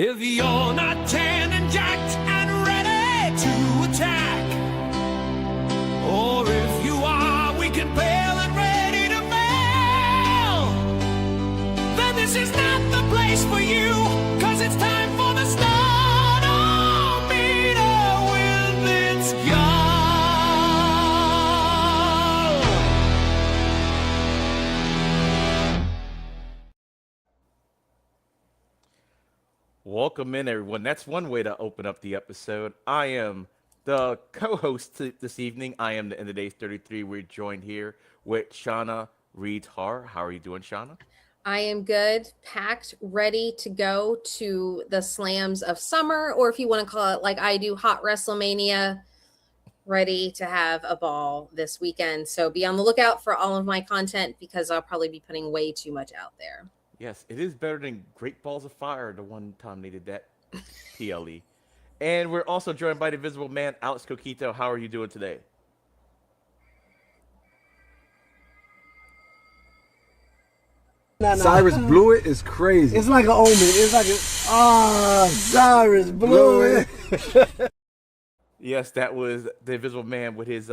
If you're not tan and jacked and ready to attack, or if you are weak and pale and ready to fail, then this is not the place for you, 'cause it's time for the Stardometer with its gun. Welcome in, everyone. That's one way to open up the episode. I am the co-host this evening. I am the End of Days 33. We're joined here with Shauna Reed Har. How are you doing, Shauna? I am good, packed, ready to go to the slams of summer, or if you want to call it like I do, hot WrestleMania, ready to have a ball this weekend. So be on the lookout for all of my content because I'll probably be putting way too much out there. Yes, it is better than Great Balls of Fire, the one time they did that PLE. And we're also joined by the Invisible Man, Alex Coquito. How are you doing today? Cyrus blew it is crazy. It's like an omen. It's like Cyrus blew it. Yes, that was the Invisible Man with his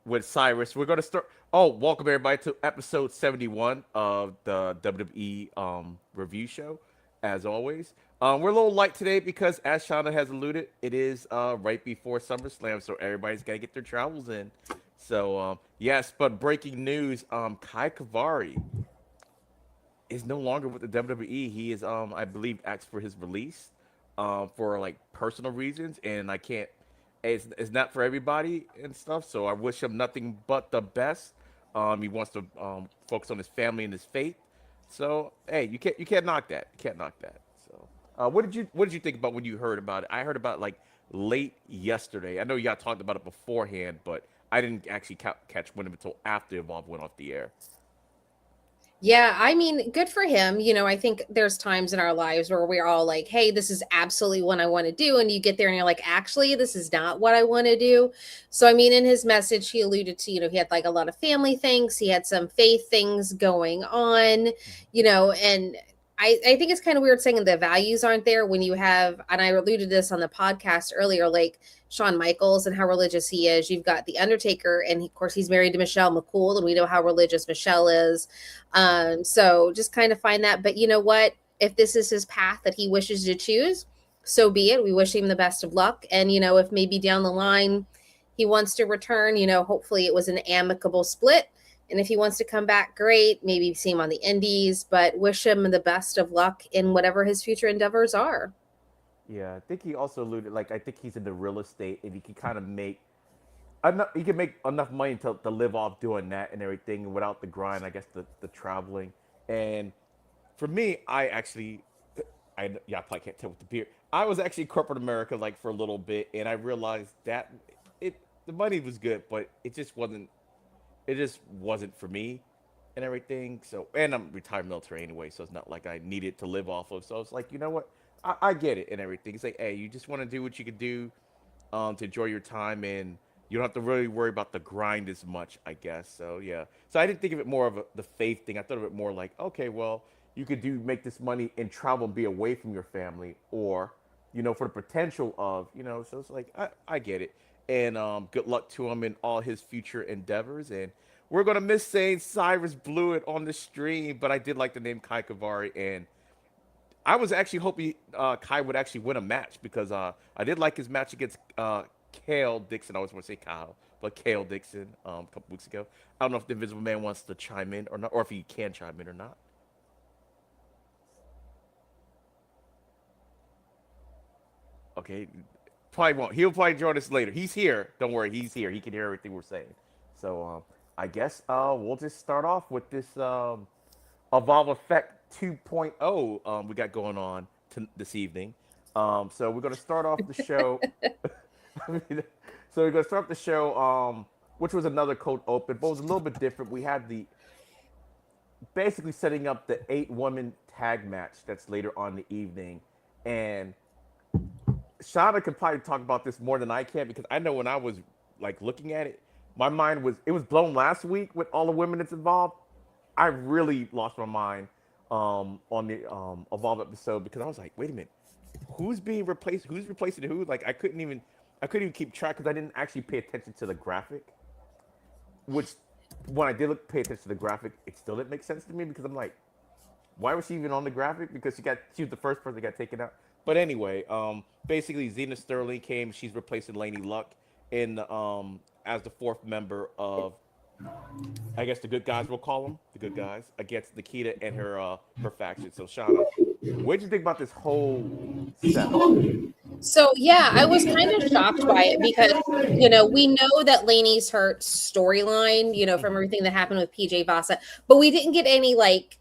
with Cyrus. We're gonna start. Oh, welcome everybody to episode 71 of the WWE review show. As always, we're a little light today because, as Shauna has alluded, it is right before SummerSlam, so everybody's gotta get their travels in. So yes, but breaking news: Kai Kavari is no longer with the WWE. He is, I believe, asked for his release for like personal reasons, and I can't. It's not for everybody and stuff. So I wish him nothing but the best. He wants to focus on his family and his faith. So hey, you can't knock that. You can't knock that. So what did you think about when you heard about it? I heard about it like late yesterday. I know y'all talked about it beforehand, but I didn't actually catch wind of it until after Evolve went off the air. Yeah, I mean, good for him. I think there's times in our lives where we're all like, hey, this is absolutely what I want to do. And you get there and you're like, actually, this is not what I want to do. So, I mean, in his message, he alluded to, he had like a lot of family things. He had some faith things going on, and I think it's kind of weird saying the values aren't there when you have, and I alluded to this on the podcast earlier, like Shawn Michaels and how religious he is. You've got The Undertaker, and of course he's married to Michelle McCool, and we know how religious Michelle is. So just kind of find that. But you know what? If this is his path that he wishes to choose, so be it. We wish him the best of luck. And, if maybe down the line he wants to return, hopefully it was an amicable split. And if he wants to come back, great. Maybe see him on the indies, but wish him the best of luck in whatever his future endeavors are. Yeah, I think he also alluded, like, I think he's into real estate, and he can kind of make enough. He can make enough money to live off doing that and everything without the grind. I guess the traveling. And for me, y'all probably can't tell with the beard. I was actually in corporate America like for a little bit, and I realized that the money was good, but it just wasn't. It just wasn't for me and everything. So, and I'm retired military anyway, so it's not like I needed to live off of. So it's like, you know what? I get it and everything. It's like, hey, you just want to do what you can do to enjoy your time, and you don't have to really worry about the grind as much, I guess. So, yeah. So I didn't think of it more of the faith thing. I thought of it more like, okay, well, you could make this money and travel and be away from your family, or, for the potential of, so it's like, I get it. And good luck to him in all his future endeavors. And we're going to miss saying Cyrus blew it on the stream, but I did like the name Kai Kavari. And I was actually hoping Kai would actually win a match because I did like his match against Kale Dixon. I always want to say Kyle, but Kale Dixon a couple weeks ago. I don't know if the Invisible Man wants to chime in or not, or if he can chime in or not. Okay. Probably won't. He'll probably join us later. He's here. Don't worry. He's here. He can hear everything we're saying. So I guess we'll just start off with this Evolve Effect 2.0 we got going on this evening. So we're going to start off the show. So we're going to start off the show, which was another cold open, but it was a little bit different. We had basically setting up the 8-woman tag match that's later on in the evening. And Shauna could probably talk about this more than I can because I know when I was like looking at it, my mind was blown last week with all the women that's involved. I really lost my mind on the Evolve episode because I was like, wait a minute, who's being replaced? Who's replacing who? Like I couldn't even keep track because I didn't actually pay attention to the graphic. Which when I did pay attention to the graphic, it still didn't make sense to me because I'm like, why was she even on the graphic? Because she was the first person that got taken out. But anyway, basically Xena Sterling came. She's replacing Laney Luck in as the fourth member of, I guess, the good guys. We'll call them the good guys against Nikita and her faction. So Shauna, what did you think about this whole setup? So yeah, I was kind of shocked by it because we know that Lainey's hurt storyline, from Mm-hmm. everything that happened with PJ Vasa, but we didn't get any like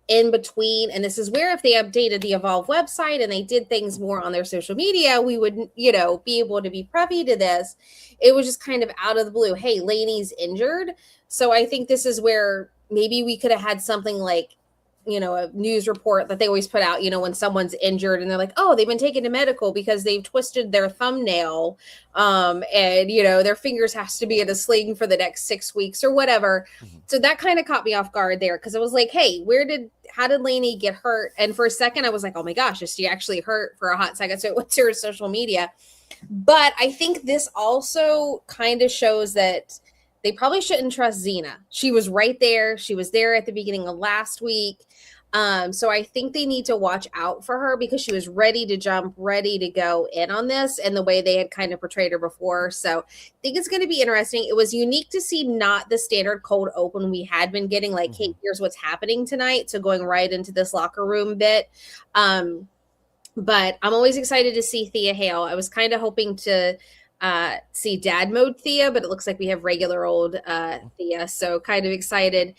in between. And this is where if they updated the Evolve website and they did things more on their social media, we would, be able to be privy to this. It was just kind of out of the blue. Hey, Lainey's injured. So I think this is where maybe we could have had something like, a news report that they always put out, when someone's injured and they're like, oh, they've been taken to medical because they've twisted their thumbnail. And, their fingers has to be in a sling for the next 6 weeks or whatever. Mm-hmm. So that kind of caught me off guard there because I was like, hey, how did Lainey get hurt? And for a second, I was like, oh my gosh, is she actually hurt for a hot second? So it went to her social media. But I think this also kind of shows that they probably shouldn't trust Xena. She was right there. She was there at the beginning of last week. So I think they need to watch out for her because she was ready to jump, ready to go in on this and the way they had kind of portrayed her before. So I think it's going to be interesting. It was unique to see not the standard cold open we had been getting, like, Mm-hmm. hey, here's what's happening tonight. So going right into this locker room bit. But I'm always excited to see Thea Hale. I was kind of hoping to see dad mode Thea, but it looks like we have regular old Thea. So kind of excited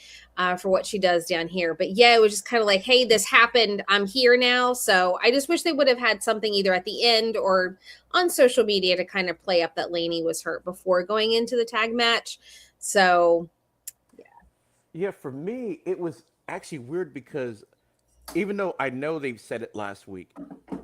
for what she does down here. But yeah, it was just kind of like, hey, this happened. I'm here now. So I just wish they would have had something either at the end or on social media to kind of play up that Lainey was hurt before going into the tag match. So Yeah, for me, it was actually weird because even though I know they've said it last week,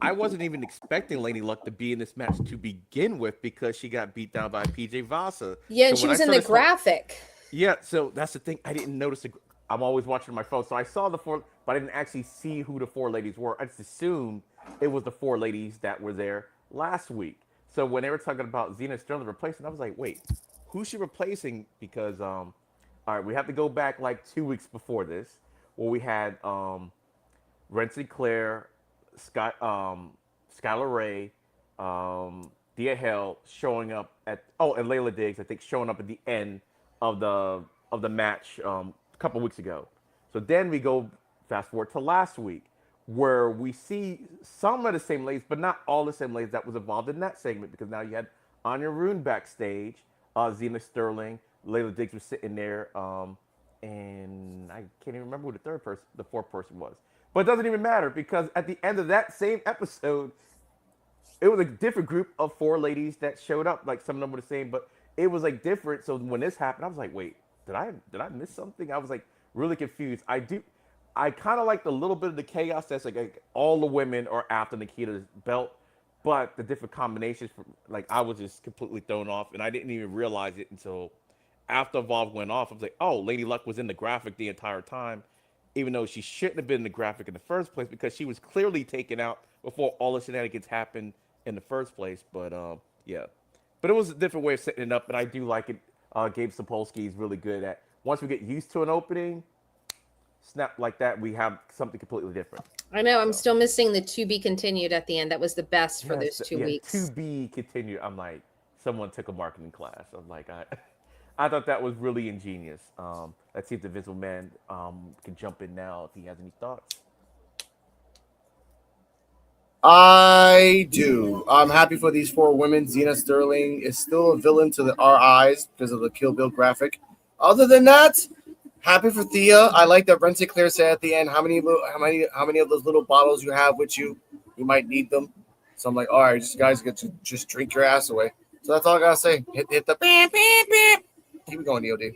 I wasn't even expecting Lady Luck to be in this match to begin with because she got beat down by PJ Vasa. yeah, and So she when I was in saw the this whole- graphic. yeah, so that's the thing. I didn't notice. I'm always watching on my phone, so I saw the four, but I didn't actually see who the four ladies were. I just assumed it was the four ladies that were there last week. So when they were talking about Xena Sterling replacing, I was like, wait, who's she replacing? Because all right, we have to go back like 2 weeks before this, where we had Ren Sinclair, Skylar Ray, Dia Hell showing up at and Layla Diggs, I think, showing up at the end of the match a couple weeks ago. So then we go fast forward to last week, where we see some of the same ladies, but not all the same ladies that was involved in that segment because now you had Anya Rune backstage, Xena Sterling, Layla Diggs was sitting there, and I can't even remember who the fourth person was. But it doesn't even matter because at the end of that same episode, it was a different group of four ladies that showed up. Like some of them were the same, but it was like different. So when this happened, I was like, wait, did I miss something? I was like really confused. I kind of liked a little bit of the chaos that's like all the women are after Nikita's belt, but the different combinations, like I was just completely thrown off, and I didn't even realize it until after Evolve went off. I was like, oh, Lady Luck was in the graphic the entire time, even though she shouldn't have been in the graphic in the first place because she was clearly taken out before all the shenanigans happened in the first place. But yeah, but it was a different way of setting it up, and I do like it. Gabe Sapolsky is really good at once we get used to an opening, snap like that, we have something completely different. I know. I'm still missing the to be continued at the end. That was the best for those 2 weeks. To be continued. I'm like, someone took a marketing class. I'm like, I thought that was really ingenious. Let's see if the Visible Man can jump in now if he has any thoughts. I do. I'm happy for these four women. Xena Sterling is still a villain to our eyes because of the Kill Bill graphic. Other than that, happy for Thea. I like that Ren Sinclair said at the end, how many of those little bottles you have with you? You might need them. So I'm like, all right, just guys get to just drink your ass away. So that's all I gotta say. Hit the beep, beep, beep. Keep it going, EOD.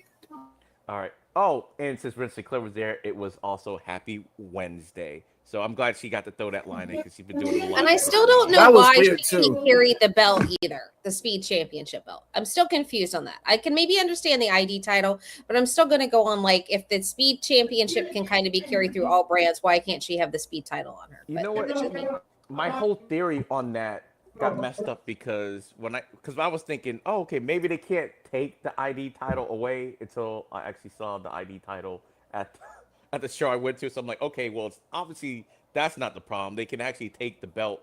All right. Oh, and since Ren Sinclair was there, it was also Happy Wednesday. So I'm glad she got to throw that line in because she's been doing it a lot. And I still don't know That was why weird, she too. didn't carry the belt either, the Speed Championship belt. I'm still confused on that. I can maybe understand the ID title, but I'm still going to go on like if the Speed Championship can kind of be carried through all brands, why can't she have the Speed title on her? You But know what? that's just me. My whole theory on that got messed up because because I was thinking, oh, okay, maybe they can't take the ID title away until I actually saw the ID title at at the show I went to. So I'm like, okay, well, it's obviously that's not the problem. They can actually take the belt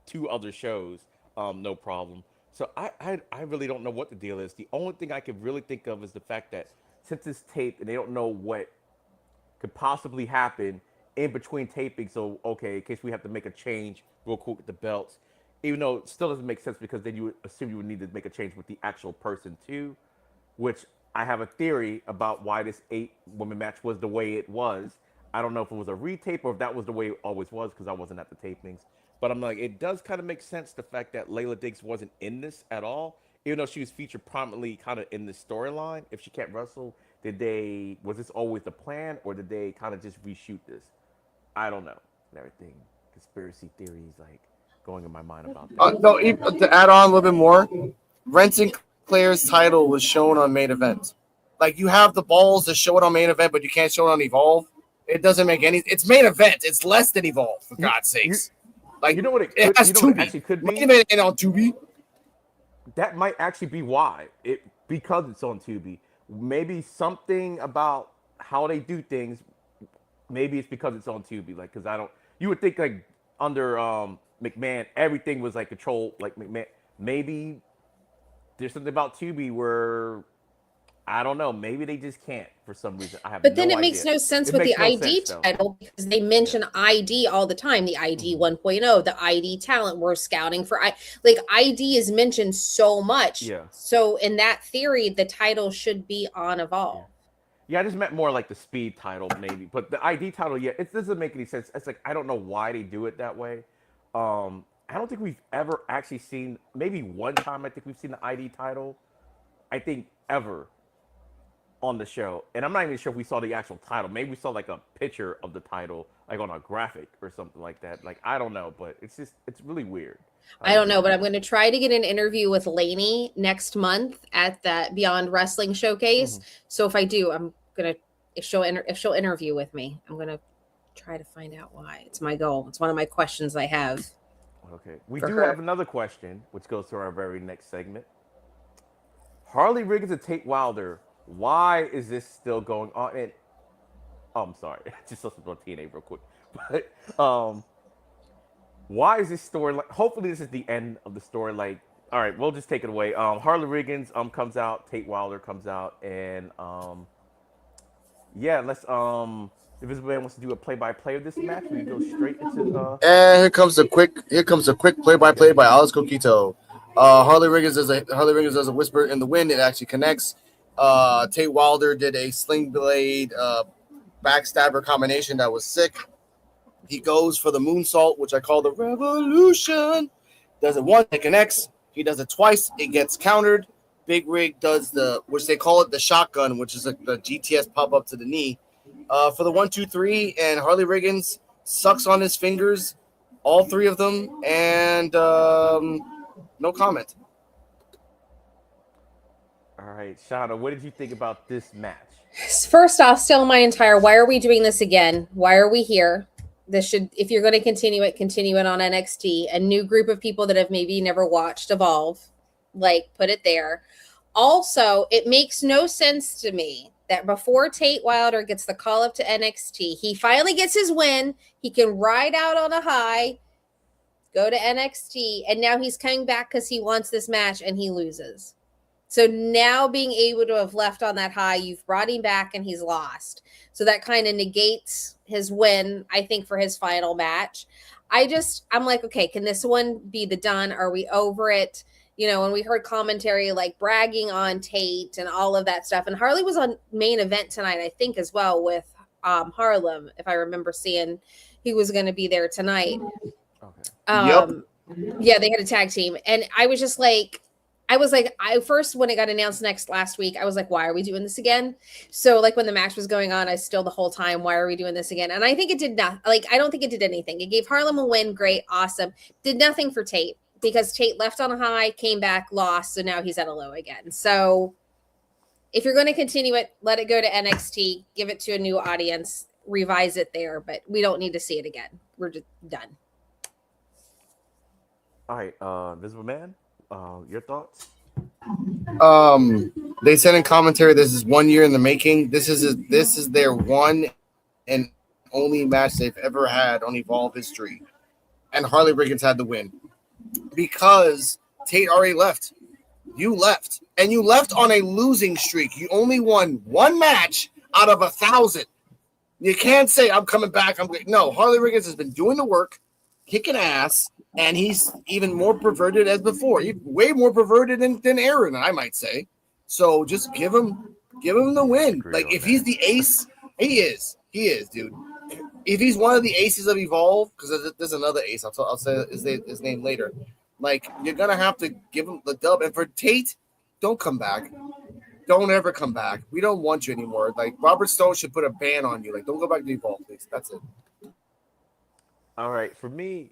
to other shows, no problem. So I really don't know what the deal is. The only thing I can really think of is the fact that since it's taped and they don't know what could possibly happen in between taping. So, okay, in case we have to make a change real quick with the belts, even though it still doesn't make sense because then you would assume you would need to make a change with the actual person too, which I have a theory about why this 8-woman match was the way it was. I don't know if it was a retape or if that was the way it always was because I wasn't at the tapings. But I'm like, it does kind of make sense the fact that Layla Diggs wasn't in this at all, even though she was featured prominently kind of in the storyline. If she can't wrestle, was this always the plan or did they kind of just reshoot this? I don't know. And everything, conspiracy theories like going in my mind about that. No, to add on a little bit more, Renton Claire's title was shown on main event. Like you have the balls to show it on main event, but you can't show it on Evolve. It doesn't make any. It's main event. It's less than Evolve, for God's sakes. Like You know what it it could, has you know what it Tubi. actually could Main be? event ain't on Tubi. That might actually be why because it's on Tubi. Maybe something about how they do things. Maybe it's because it's on Tubi. Like, because I don't. You would think like under McMahon, everything was like controlled. Like McMahon, maybe there's something about Tubi where I don't know. Maybe they just can't for some reason. I have But then no it makes idea. no sense It with makes the no ID sense, though. title because they mention ID all the time. The ID 1.0, the ID talent. We're scouting for like ID is mentioned so much. Yeah. So in that theory, the title should be on Evolve. Yeah, I just meant more like the speed title, maybe. But the ID title, yeah, it doesn't make any sense. It's like I don't know why they do it that way. I don't think we've ever actually seen. Maybe one time I think we've seen the ID title. I think ever on the show, and I'm not even sure if we saw the actual title. Maybe we saw like a picture of the title, like on a graphic or something like that. Like I don't know, but it's really weird. I don't know, but I'm going to try to get an interview with Lainey next month at that Beyond Wrestling Showcase. So if I do, I'm going to if she'll interview with me, I'm going to try to find out why. It's my goal. It's one of my questions I have. Okay, we for do her. have another question, which goes to our very next segment. Harley Riggins and Tate Wilder. Why is this still going on? And I'm sorry, just listened to TNA real quick. But why is this story? Hopefully, this is the end of the story. Like, all right, we'll just take it away. Harley Riggins comes out, Tate Wilder comes out, and yeah, let's if this man wants to do a play-by-play of this match, we go straight into And here comes a quick play-by-play by Alex Coquito. Harley Riggins does a whisper in the wind. It actually connects. Tate Wilder did a sling blade backstabber combination that was sick. He goes for the moonsault, which I call the revolution. Does it once, it connects. He does it twice, it gets countered. Big Rig does which they call it the shotgun, which is like the GTS pop up to the knee. For the 1, 2, 3, and Harley Riggins sucks on his fingers, all three of them, and no comment. All right, Shauna, what did you think about this match? First off, still my entire, why are we doing this again? Why are we here? This should, if you're going to continue it on NXT. A new group of people that have maybe never watched Evolve, like put it there. Also, it makes no sense to me that before Tate Wilder gets the call up to NXT, he finally gets his win. He can ride out on a high, go to NXT, and now he's coming back because he wants this match and he loses. So now being able to have left on that high, you've brought him back and he's lost. So that kind of negates his win, I think, for his final match. I'm like, okay, can this one be the done? Are we over it? You know, when we heard commentary like bragging on Tate and all of that stuff. And Harley was on main event tonight, I think, as well with Harlem, if I remember seeing he was going to be there tonight. Okay. Yep. Yeah, they had a tag team. And I was just like, I was like, I first when it got announced next last week, I was like, why are we doing this again? So like when the match was going on, I still the whole time, why are we doing this again? And I think it did not like I don't think it did anything. It gave Harlem a win, great, awesome. Did nothing for Tate because Tate left on a high, came back, lost, so now he's at a low again. So if you're going to continue it, let it go to NXT, give it to a new audience, revise it there, but we don't need to see it again. We're just done. All right, Visible Man, your thoughts? They said in commentary this is 1 year in the making. This is their one and only match they've ever had on Evolve history, and Harley Riggins had the win because Tate already left. You left, and you left on a losing streak. You only won one match out of 1,000. You can't say I'm coming back. No. Harley Riggins has been doing the work, kicking ass. And he's even more perverted as before. He's way more perverted than Aaron, I might say. So just give him the win. Like if he's the ace, he is, dude. If he's one of the aces of Evolve, because there's another ace, I'll say his name later. Like you're gonna have to give him the dub. And for Tate, don't come back. Don't ever come back. We don't want you anymore. Like Robert Stone should put a ban on you. Like don't go back to Evolve, please. That's it. All right, for me,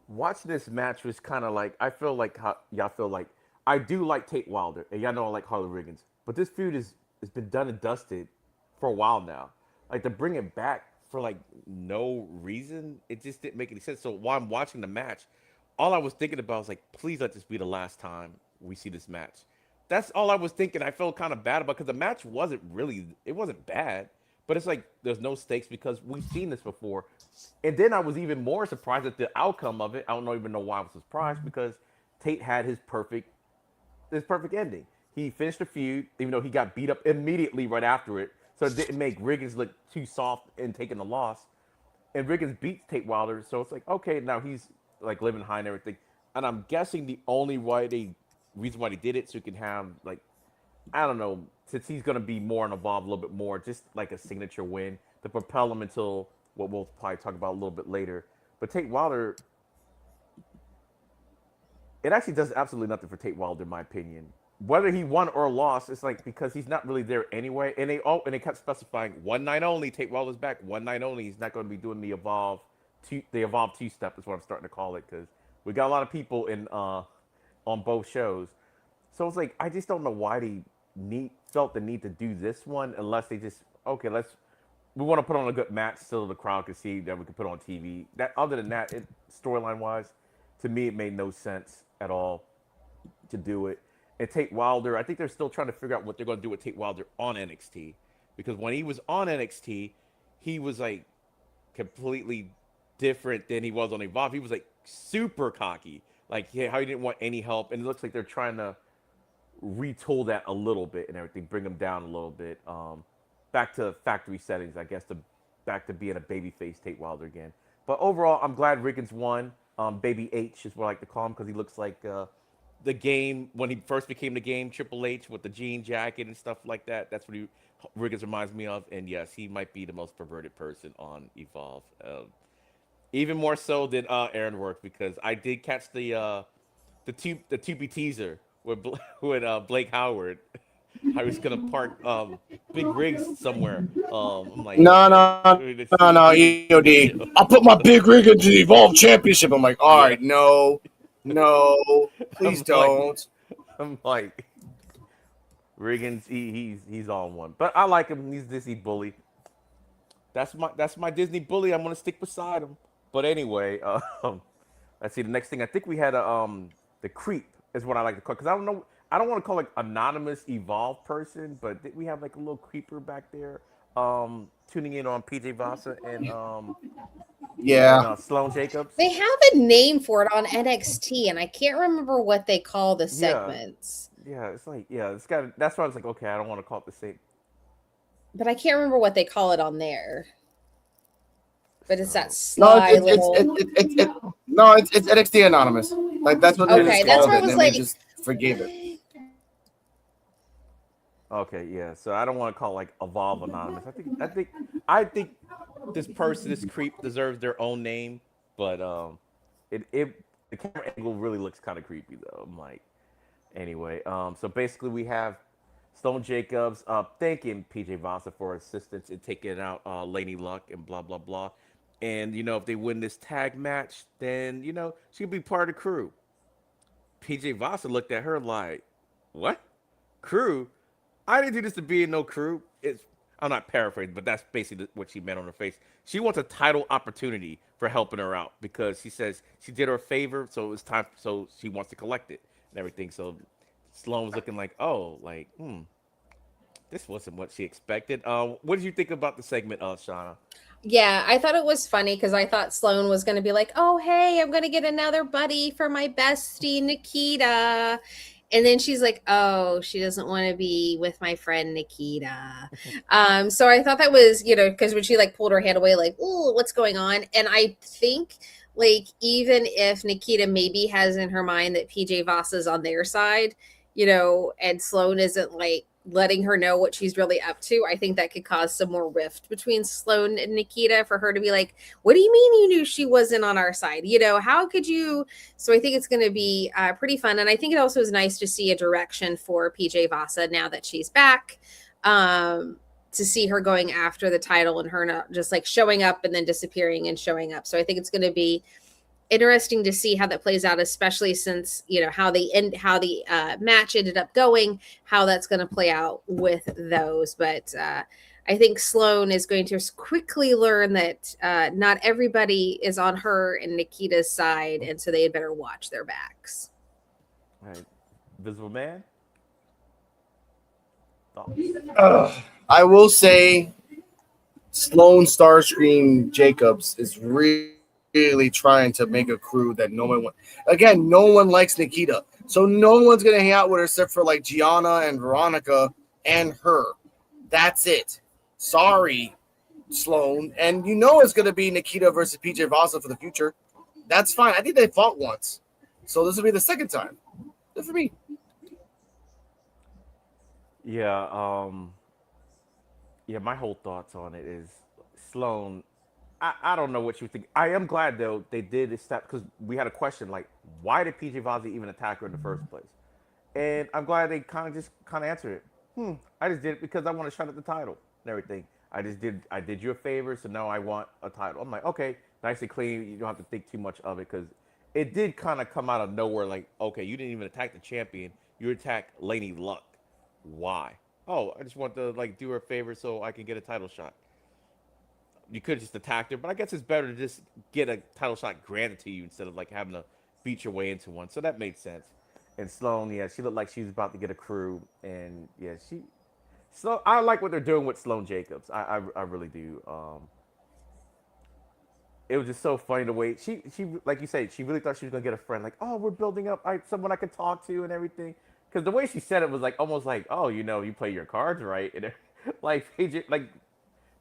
watching this match was kind of like I feel like how y'all feel like I do like Tate Wilder and y'all know I like Harley Riggins, but this feud has been done and dusted for a while now. Like to bring it back for like no reason, it just didn't make any sense. So while I'm watching the match, all I was thinking about was like, please let this be the last time we see this match. That's all I was thinking. I felt kind of bad about because the match wasn't bad, but it's like there's no stakes because we've seen this before. And then I was even more surprised at the outcome of it. I don't even know why I was surprised because Tate had his perfect ending. He finished the feud, even though he got beat up immediately right after it. So it didn't make Riggins look too soft in taking the loss. And Riggins beats Tate Wilder, so it's like, okay, now he's like living high and everything. And I'm guessing the only reason why they did it so he can have like, I don't know, since he's gonna be more involved a little bit more, just like a signature win to propel him until what we'll probably talk about a little bit later. But Tate Wilder, it actually does absolutely nothing for Tate Wilder, in my opinion. Whether he won or lost, it's like because he's not really there anyway. And they kept specifying 1 night only. Tate Wilder's back 1 night only. He's not going to be doing the Evolve two step is what I'm starting to call it because we got a lot of people in on both shows. So it's like I just don't know why they felt the need to do this one unless they just okay we want to put on a good match so the crowd can see that we can put on TV. That other than that, storyline wise, to me it made no sense at all to do it. And Tate Wilder, I think they're still trying to figure out what they're going to do with Tate Wilder on NXT because when he was on NXT, he was like completely different than he was on Evolve. He was like super cocky, like how he didn't want any help, and it looks like they're trying to retool that a little bit and everything, bring him down a little bit. Back to factory settings, I guess, back to being a babyface Tate Wilder again. But overall, I'm glad Riggins won. Baby H is what I like to call him because he looks like the game when he first became the game, Triple H with the jean jacket and stuff like that. That's what Riggins reminds me of. And yes, he might be the most perverted person on Evolve. Even more so than Aaron Work because I did catch the Tubi teaser with Blake Howard. I was gonna park big rigs somewhere. I'm like, No, EOD. I'll put my big rig into the Evolve Championship. I'm like, all right, no, please don't. I'm like, Riggins, he's on one, but I like him. He's Disney bully. That's my Disney bully. I'm gonna stick beside him. But anyway, let's see. The next thing I think we had the creep is what I like to call because I don't know. I don't want to call it anonymous Evolve person, but we have like a little creeper back there tuning in on PJ Vasa and Sloan Jacobs. They have a name for it on NXT, and I can't remember what they call the segments. Yeah, it's like it's got. That's why I was like, okay, I don't want to call it the same. But I can't remember what they call it on there. But it's that sly little. It's NXT Anonymous. Like that's what. Okay, that's where I was like, they just forgave it. Okay, yeah. So I don't want to call it like Evolve Anonymous. I think this creep deserves their own name, but the camera angle really looks kind of creepy though. I'm like, Anyway, so basically we have Stone Jacobs thanking PJ Vasa for assistance in taking out Lady Luck and blah blah blah. And if they win this tag match, then she'll be part of the crew. PJ Vasa looked at her like, "What? Crew? I didn't do this to be in no crew." I'm not paraphrasing, but that's basically what she meant on her face. She wants a title opportunity for helping her out because she says she did her a favor, so it's time. So she wants to collect it and everything. So Sloan was looking like, "Oh, like, this wasn't what she expected." What did you think about the segment, Shauna? Yeah, I thought it was funny because I thought Sloan was going to be like, "Oh, hey, I'm going to get another buddy for my bestie Nikita." And then she's like, "Oh, she doesn't want to be with my friend Nikita." So I thought that was, because when she like pulled her hand away, like, "Oh, what's going on?" And I think like even if Nikita maybe has in her mind that PJ Vasa's on their side, and Sloan isn't like letting her know what she's really up to, I think that could cause some more rift between Sloan and Nikita for her to be like, "What do you mean you knew she wasn't on our side? How could you?" So I think it's going to be pretty fun. And I think it also is nice to see a direction for PJ Vasa now that she's back, to see her going after the title and her not just like showing up and then disappearing and showing up. So I think it's going to be interesting to see how that plays out, especially since how the match ended up going, how that's going to play out with those. But I think Sloan is going to quickly learn that not everybody is on her and Nikita's side, and so they had better watch their backs. All right, Visible Man. Thoughts? I will say, Sloan Starscream Jacobs is really trying to make a crew that no one wants. Again, no one likes Nikita, so no one's gonna hang out with her except for like Gianna and Veronica and her. That's it. Sorry, Sloan, and it's gonna be Nikita versus PJ Vasa for the future. That's fine. I think they fought once, so this will be the second time. Good for me. Yeah, yeah. My whole thoughts on it is Sloan. I don't know what you think. I am glad though they did this step because we had a question like, why did PJ Vazzy even attack her in the first place? And I'm glad they kind of answered it. I just did it because I want to shut up the title and everything. I did you a favor, so now I want a title. I'm like, okay, nice and clean. You don't have to think too much of it because it did kind of come out of nowhere. Like, okay, you didn't even attack the champion. You attacked Lady Luck. Why? Oh, I just want to like do her a favor so I can get a title shot. You could have just attacked her, but I guess it's better to just get a title shot granted to you instead of like having to beat your way into one. So that made sense. And Sloan, yeah, she looked like she was about to get a crew, and yeah, So I like what they're doing with Sloan Jacobs. I really do. It was just so funny the way she like you said, she really thought she was gonna get a friend. Like, oh, we're building up someone I could talk to and everything. Because the way she said it was like almost like, oh, you play your cards right, and like PJ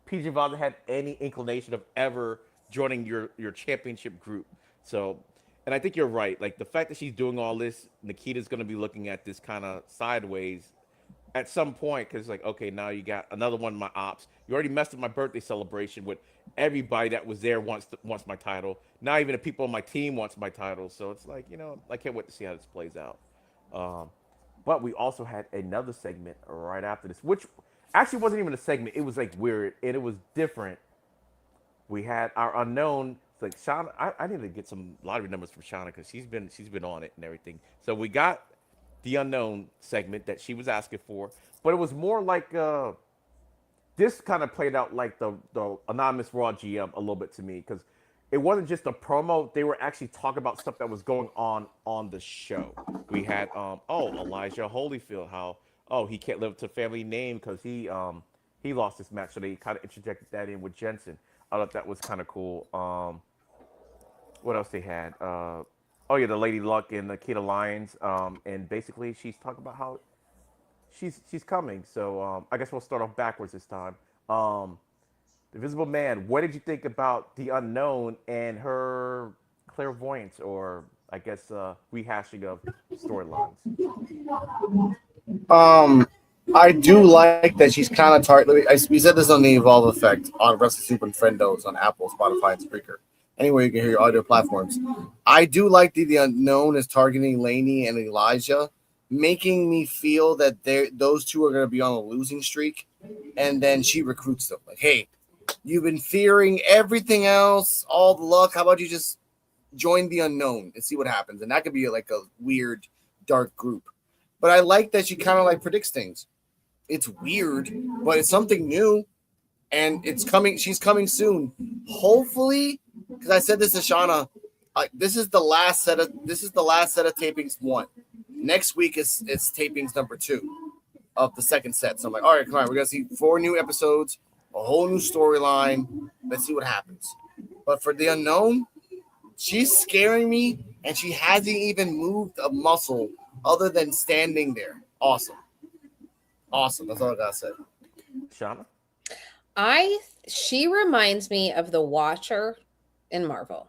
Vaza had any inclination of ever joining your championship group. So, and I think you're right. Like the fact that she's doing all this, Nikita's going to be looking at this kind of sideways at some point because like, okay, now you got another one of my ops. You already messed up my birthday celebration with everybody that was there wants my title. Now even the people on my team wants my title. So it's like I can't wait to see how this plays out. Um, but we also had another segment right after this, which actually wasn't even a segment. It was like weird and it was different. We had our unknown. It's like Shauna. I need to get some lottery numbers from Shauna because she's been on it and everything. So we got the unknown segment that she was asking for, but it was more like this kind of played out like the anonymous Raw GM a little bit to me because it wasn't just a promo. They were actually talking about stuff that was going on the show. We had Elijah Holyfield, how he can't live up to family name because he lost this match, so they kind of interjected that in with Jensen. I thought that was kind of cool. What else they had? The Lady Luck and the Kita Lions, and basically she's talking about how she's coming. So I guess we'll start off backwards this time. The Invisible Man. What did you think about the unknown and her clairvoyance, or I guess rehashing of storylines? I do like that she's kind of targeting. We said this on the Evolve Effect on Wrestle Super and Friendos on Apple, Spotify, and Spreaker. Anywhere you can hear your audio platforms. I do like the unknown is targeting Lainey and Elijah, making me feel that those two are going to be on a losing streak. And then she recruits them like, hey, you've been fearing everything else, all the luck. How about you just join the unknown and see what happens? And that could be like a weird, dark group. But I like that she kind of like predicts things. It's weird, but it's something new. And it's coming. She's coming soon. Hopefully, because I said this to Shauna, this is the last set of tapings. One next week is tapings number 2 of the second set. So I'm like, all right, come on, we're gonna see 4 new episodes, a whole new storyline. Let's see what happens. But for the unknown, she's scaring me, and she hasn't even moved a muscle other than standing there. Awesome. That's all I gotta say. Shauna? She reminds me of the Watcher in Marvel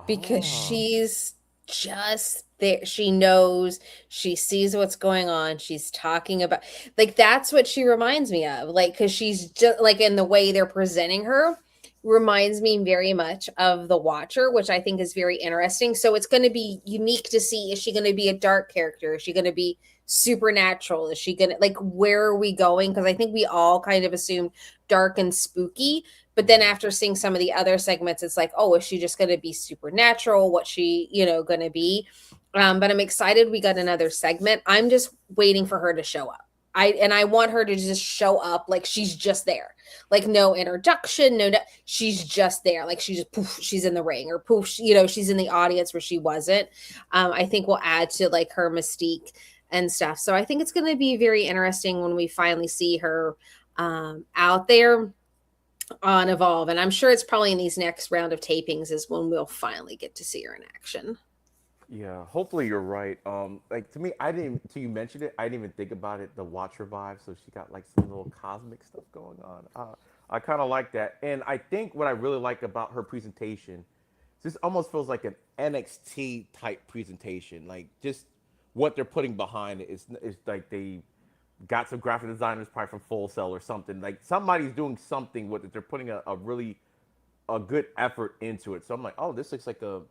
because she's just there. She knows, she sees what's going on. She's talking about, like, that's what she reminds me of. Like, because she's just like, in the way they're presenting her, reminds me very much of the Watcher, which I think is very interesting. So it's going to be unique to see, is she going to be a dark character? Is she going to be supernatural? Is she going to, like, where are we going? Because I think we all kind of assumed dark and spooky, but then after seeing some of the other segments, it's like, oh, is she just going to be supernatural? What's she, going to be? But I'm excited we got another segment. I'm just waiting for her to show up. I want her to just show up like she's just there. Like, no introduction, she's just there. Like, she just poof, she's in the ring, or poof, she's in the audience where she wasn't. I think will add to like her mystique and stuff. So I think it's going to be very interesting when we finally see her out there on Evolve. And I'm sure it's probably in these next round of tapings is when we'll finally get to see her in action. Yeah, hopefully you're right. Like, to me, till you mentioned it, I didn't even think about it, the Watcher vibe. So she got like some little cosmic stuff going on. I kind of like that. And I think what I really like about her presentation, this almost feels like an NXT type presentation. Like, just what they're putting behind it is like they got some graphic designers probably from Full Sail or something. Like, somebody's doing something with it. They're putting a really good effort into it. So I'm like, oh, this looks like a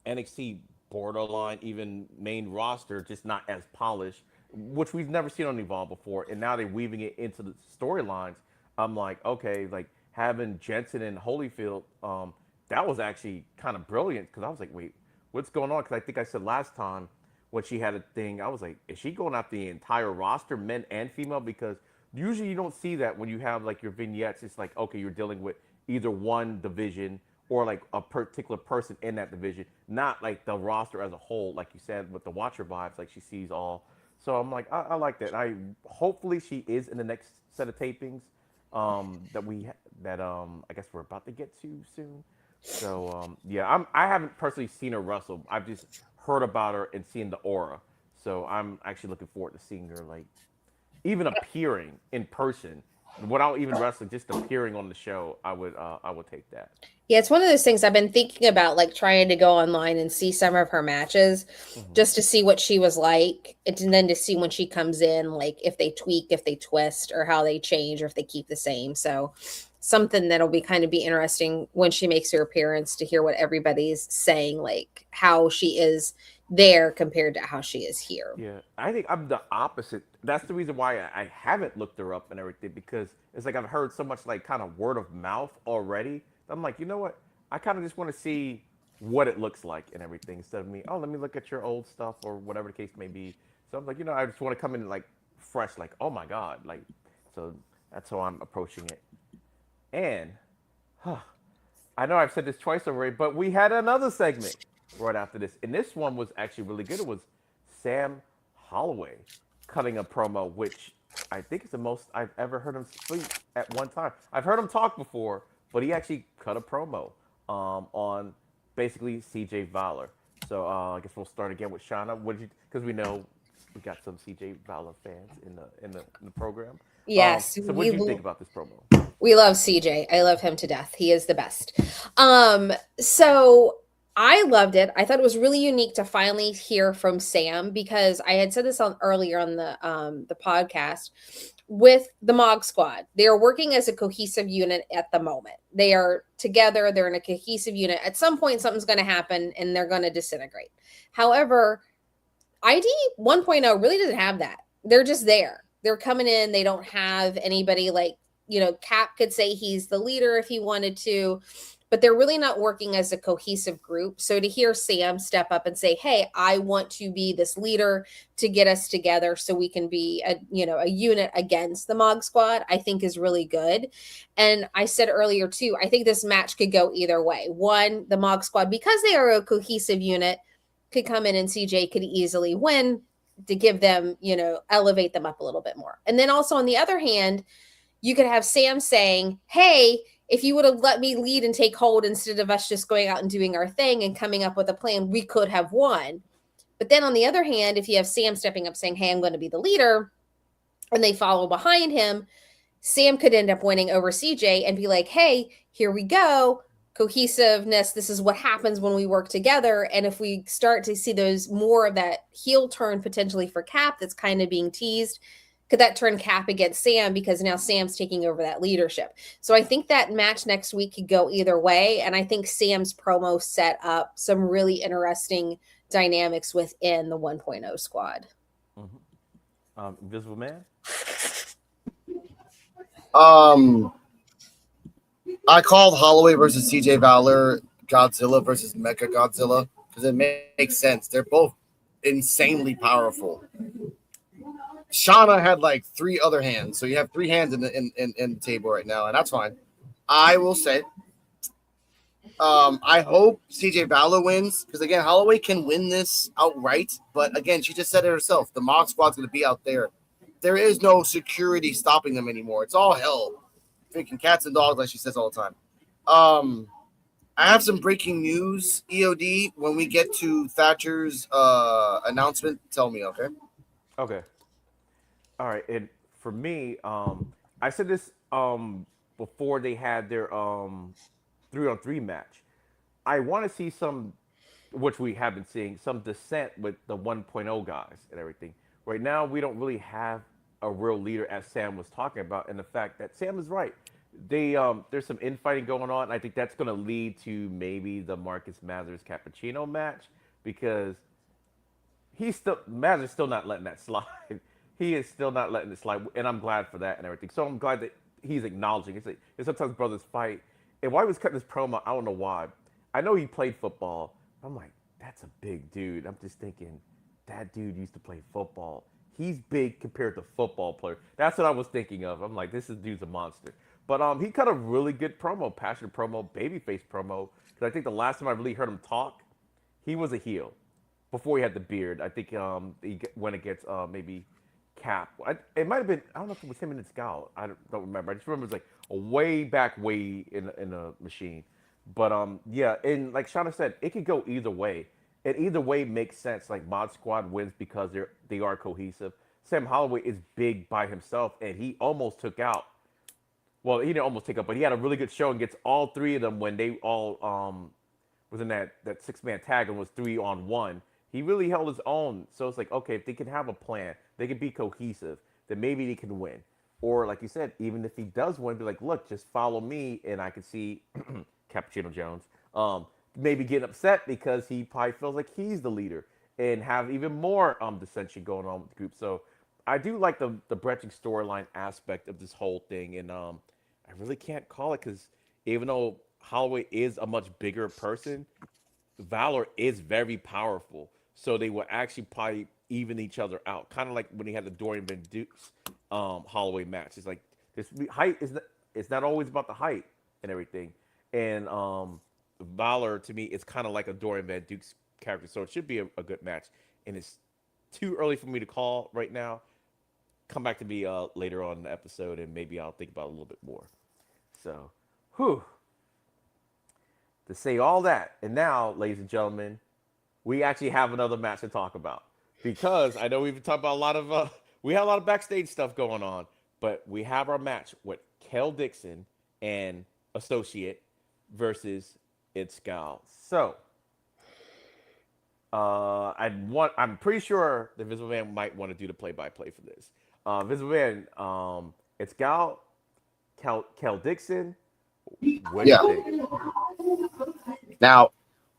NXT borderline, even main roster, just not as polished, which we've never seen on Evolve before. And now they're weaving it into the storylines. I'm like, okay, like having Jensen and Holyfield, that was actually kind of brilliant, because I was like, wait, what's going on? Because I think I said last time when she had a thing, I was like, is she going after the entire roster, men and female? Because usually you don't see that when you have like your vignettes. It's like, okay, you're dealing with either one division or like a particular person in that division, not like the roster as a whole, like you said, with the Watcher vibes, like she sees all. So I'm like, I like that. Hopefully she is in the next set of tapings that I guess we're about to get to soon. So yeah, I haven't personally seen her wrestle. I've just heard about her and seen the aura. So I'm actually looking forward to seeing her, like, even appearing in person without even wrestling, just appearing on the show. I would take that. Yeah, it's one of those things I've been thinking about, like trying to go online and see some of her matches just to see what she was like, and then to see when she comes in, like if they tweak, if they twist, or how they change, or if they keep the same. So something that'll be kind of be interesting when she makes her appearance, to hear what everybody's saying, like how she is there compared to how she is here. Yeah, I think I'm the opposite. That's the reason why I haven't looked her up and everything, because it's like I've heard so much like kind of word of mouth already. I'm like, you know what? I kind of just want to see what it looks like and everything, instead of me, oh, let me look at your old stuff or whatever the case may be. So I'm like, I just want to come in like fresh, like, oh my God. Like, so that's how I'm approaching it. And I know I've said this twice already, but we had another segment right after this. And this one was actually really good. It was Sam Holloway cutting a promo, which I think is the most I've ever heard him speak at one time. I've heard him talk before, but he actually cut a promo on basically CJ Valor. So I guess we'll start again with Shauna. Because we know we got some CJ Valor fans in the program. Yes. So what did you think about this promo? We love CJ. I love him to death. He is the best. So I loved it. I thought it was really unique to finally hear from Sam, because I had said this earlier on the podcast. With the Mog Squad, they are working as a cohesive unit at the moment. They are together. They're in a cohesive unit. At some point, something's going to happen and they're going to disintegrate. However, ID 1.0 really doesn't have that. They're just there. They're coming in. They don't have anybody like, Cap could say he's the leader if he wanted to, but they're really not working as a cohesive group. So to hear Sam step up and say, "Hey, I want to be this leader to get us together so we can be a unit against the Mog Squad," I think is really good. And I said earlier too, I think this match could go either way. One, the Mog Squad, because they are a cohesive unit, could come in and CJ could easily win to give them, elevate them up a little bit more. And then also on the other hand, you could have Sam saying, "Hey, if you would have let me lead and take hold instead of us just going out and doing our thing and coming up with a plan, we could have won." But then on the other hand, if you have Sam stepping up saying, "Hey, I'm going to be the leader," and they follow behind him, Sam could end up winning over CJ and be like, "Hey, here we go. Cohesiveness. This is what happens when we work together." And if we start to see those more of that heel turn potentially for Cap that's kind of being teased, could that turn Cap against Sam because now Sam's taking over that leadership? So I think that match next week could go either way. And I think Sam's promo set up some really interesting dynamics within the 1.0 squad. Invisible Man. I called Holloway versus CJ Valor Godzilla versus Mecha Godzilla because it makes sense. They're both insanely powerful. Shauna had like 3 other hands, so you have 3 hands in the table right now, and that's fine. I will say, I hope CJ Valor wins because again, Holloway can win this outright, but again, she just said it herself. The Mock Squad's going to be out there. There is no security stopping them anymore. It's all hell. Freaking cats and dogs, like she says all the time. I have some breaking news, EOD. When we get to Thatcher's announcement, tell me, okay? Okay. All right. And for me, I said this before they had their 3-on-3 match. I want to see some, which we have been seeing, some dissent with the 1.0 guys and everything. Right now, we don't really have a real leader, as Sam was talking about, and the fact that Sam is right. There's some infighting going on. I think that's going to lead to maybe the Marcus Mazars Cappuccino match because Mazars still not letting that slide. He is still not letting it slide, and I'm glad for that and everything. So I'm glad that he's acknowledging. It's like sometimes brothers fight, and why he was cutting this promo, I don't know why. I know he played football. I'm like, that's a big dude. I'm just thinking, that dude used to play football. He's big compared to football player. That's what I was thinking of. I'm like, this dude's a monster. But he cut a really good promo, passionate promo, babyface promo. Because I think the last time I really heard him talk, he was a heel before he had the beard. I think he went against maybe Cap. It might have been, I don't know if it was him and Scout. I don't remember. I just remember it was like a way back way in a machine. But yeah, and like Shauna said, it could go either way. And either way makes sense. Like Mod Squad wins because they are cohesive. Sam Holloway is big by himself, and he almost took out. Well, he didn't almost take out, but he had a really good show and gets all 3 of them when they all was in that 6-man tag and was 3-on-1. He really held his own. So it's like, okay, if they can have a plan, they can be cohesive, then maybe they can win. Or like you said, even if he does win, be like, look, just follow me, and I can see Cappuccino Jones maybe getting upset because he probably feels like he's the leader and have even more dissension going on with the group. So I do like the branching storyline aspect of this whole thing, and I really can't call it because even though Holloway is a much bigger person, Valor is very powerful. So they will actually probably even each other out. Kind of like when he had the Dorian Van Dukes Holloway match. It's like this height it's not always about the height and everything. And Valor to me is kind of like a Dorian Van Dukes character. So it should be a good match. And it's too early for me to call right now. Come back to me later on in the episode, and maybe I'll think about it a little bit more. So, whew. To say all that, and now, ladies and gentlemen, we actually have another match to talk about. Because I know we've been talking about a lot of, we had a lot of backstage stuff going on, but we have our match with Kel Dixon and Associate versus Ed Scal. So, I'm pretty sure the Invisible Man might want to do the play-by-play for this. Invisible Man, it's Cal Dixon. What do you think? Now,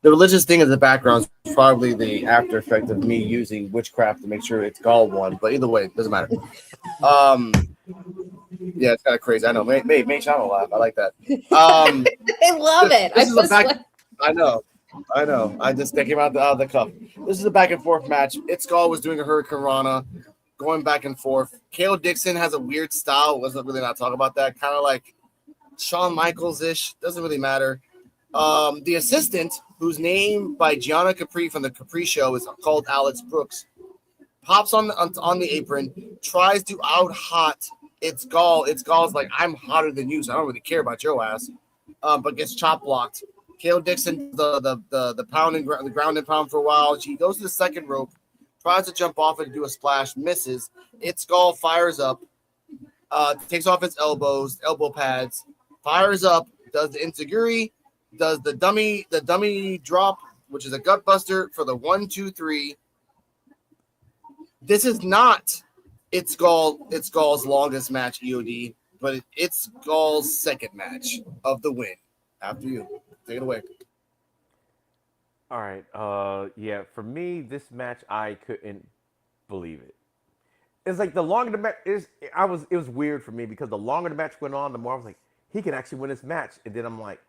The religious thing in the background is probably the after effect of me using witchcraft to make sure it's Gaul won. But either way, it doesn't matter. Yeah, it's kind of crazy. I know. Make Channel laugh. I like that. I love it. This is a back. I know. That came out of the cup. This is a back and forth match. Itzgal was doing a Hurricane Rana, going back and forth. Kale Dixon has a weird style. Let's not really not talk about that. Kind of like Shawn Michaels ish. Doesn't really matter. The assistant, whose name by Gianna Capri from the Capri Show is called Alex Brooks, pops on the apron, tries to out hot Itzgal. Itzgal's like, I'm hotter than you, so I don't really care about your ass. But gets chop blocked. Kale Dixon, the pound and the ground and pound for a while. She goes to the second rope, tries to jump off it and do a splash, misses. Itzgal fires up, takes off its elbow pads, fires up, does the enziguri, does the dummy drop, which is a gut buster for the 1, 2, 3. This is not Itzgal's longest match, EOD, but it's Itzgal's second match of the win. After you. Take it away. All right. Yeah, for me, this match, I couldn't believe it. It's like the longer the match is, it was weird for me because the longer the match went on, the more I was like, he can actually win this match. And then I'm like,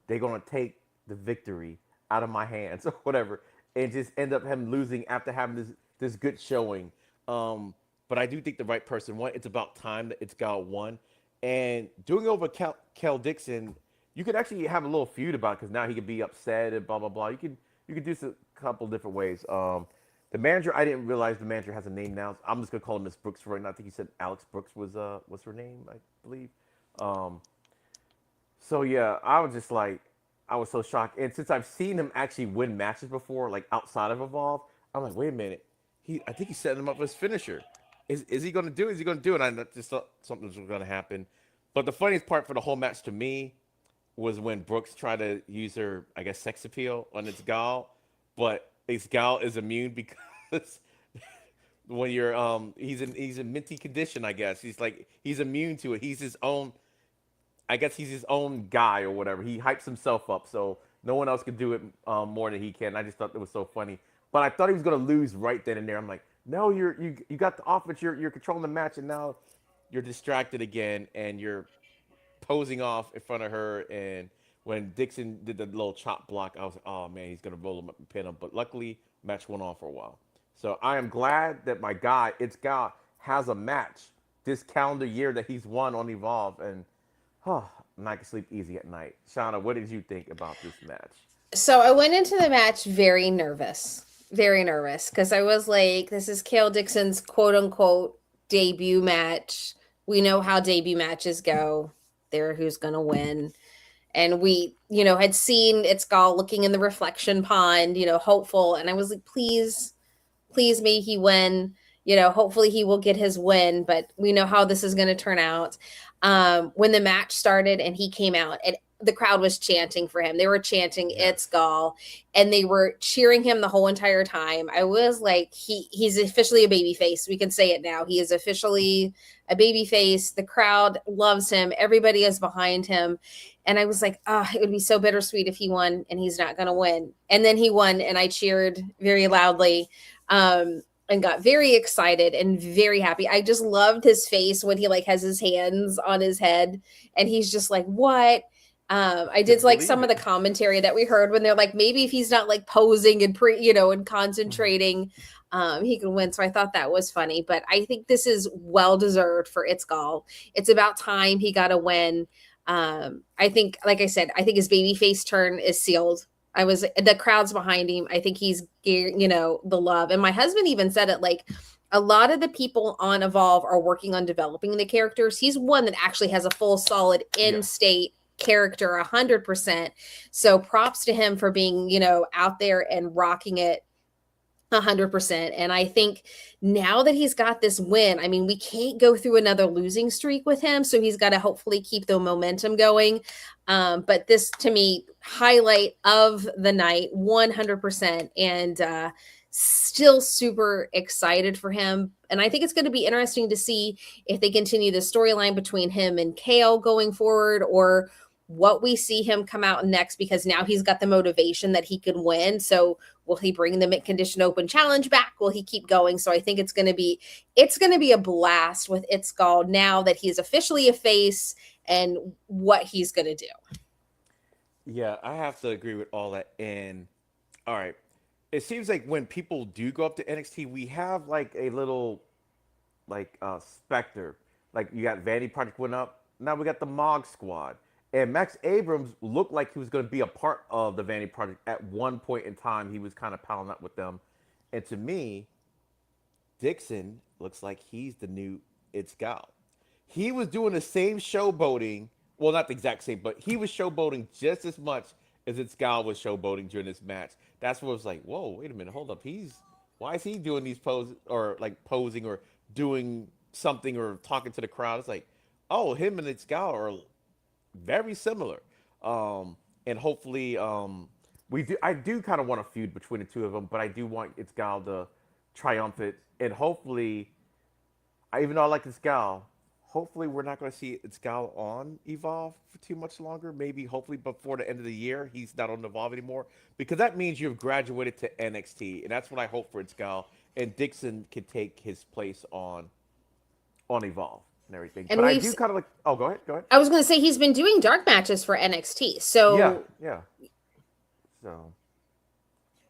they're gonna take the victory out of my hands or whatever, and just end up him losing after having this good showing. But I do think the right person won. It's about time that Itzgal won, and doing over Kel Dixon, you could actually have a little feud about it because now he could be upset and blah blah blah. You could do this a couple different ways. The manager, I didn't realize the manager has a name now. I'm just gonna call him Miss Brooks for right now. I think he said Alex Brooks was her name, I believe. So yeah, I was just like, I was so shocked. And since I've seen him actually win matches before, like outside of Evolve, I'm like, wait a minute, I think he's setting him up for his finisher. Is he gonna do it? Is he gonna do it? I just thought something was gonna happen. But the funniest part for the whole match to me was when Brooks tried to use her, I guess, sex appeal on Itzgal, but Itzgal is immune because when you're he's in minty condition, I guess. He's immune to it. He's his own guy or whatever. He hypes himself up, so no one else could do it more than he can. I just thought it was so funny. But I thought he was gonna lose right then and there. I'm like, no, you got the offense, you're controlling the match, and now you're distracted again, and you're posing off in front of her. And when Dixon did the little chop block, I was like, oh man, he's gonna roll him up and pin him. But luckily, match went on for a while. So I am glad that my guy, Itzgal, has a match this calendar year that he's won on Evolve, and and I can sleep easy at night. Shauna, what did you think about this match? So I went into the match very nervous because I was like, this is Kale Dixon's quote unquote debut match. We know how debut matches go. They're who's going to win. And we, had seen Itzgal looking in the reflection pond, hopeful. And I was like, please may he win. Hopefully he will get his win, but we know how this is going to turn out. When the match started and he came out, and the crowd was chanting for him. They were chanting Itzgal, and they were cheering him the whole entire time. I was like, he's officially a baby face. We can say it now. He is officially a baby face. The crowd loves him. Everybody is behind him. And I was like, it would be so bittersweet if he won and he's not going to win. And then he won, and I cheered very loudly. And got very excited and very happy. I just loved his face when he has his hands on his head and he's just like, what? I did like some of the commentary that we heard when they're like, maybe if he's not posing and and concentrating, he can win. So I thought that was funny, but I think this is well-deserved for Itzgal. It's about time he got a win. I think, like I said, I think his babyface turn is sealed. The crowd's behind him. I think he's, the love. And my husband even said it, a lot of the people on Evolve are working on developing the characters. He's one that actually has a full, solid in-state character, 100%. So props to him for being, out there and rocking it 100%. And I think now that he's got this win, I mean, we can't go through another losing streak with him. So he's got to hopefully keep the momentum going. But this, to me, highlight of the night, 100%. And still super excited for him. And I think it's going to be interesting to see if they continue the storyline between him and Kale going forward, or what we see him come out next, because now he's got the motivation that he can win. So will he bring the Mint Condition Open Challenge back? Will he keep going? So I think it's going to be a blast with Itzgal now that he's officially a face and what he's going to do. Yeah, I have to agree with all that. And all right, it seems like when people do go up to NXT, we have like a little like specter. Like you got Vanity Project went up. Now we got the Mog Squad. And Max Abrams looked like he was going to be a part of the Vanity Project at one point in time. He was kind of palling up with them. And to me, Dixon looks like he's the new Itzgal. He was doing the same showboating. Well, not the exact same, but he was showboating just as much as Itzgal was showboating during this match. That's what it was like, whoa, wait a minute, hold up. Why is he doing these poses or like posing or doing something or talking to the crowd? It's like, oh, him and Itzgal are very similar. And hopefully I do kind of want a feud between the two of them, but I do want Itzgal to triumph it. And hopefully, even though I like Itzgal, hopefully we're not going to see Itzgal on Evolve for too much longer. Maybe hopefully before the end of the year he's not on Evolve anymore, because that means you've graduated to NXT, and that's what I hope for Itzgal. And Dixon can take his place on Evolve and everything. And but I do kind of like. Oh, go ahead. I was going to say he's been doing dark matches for NXT, so yeah. So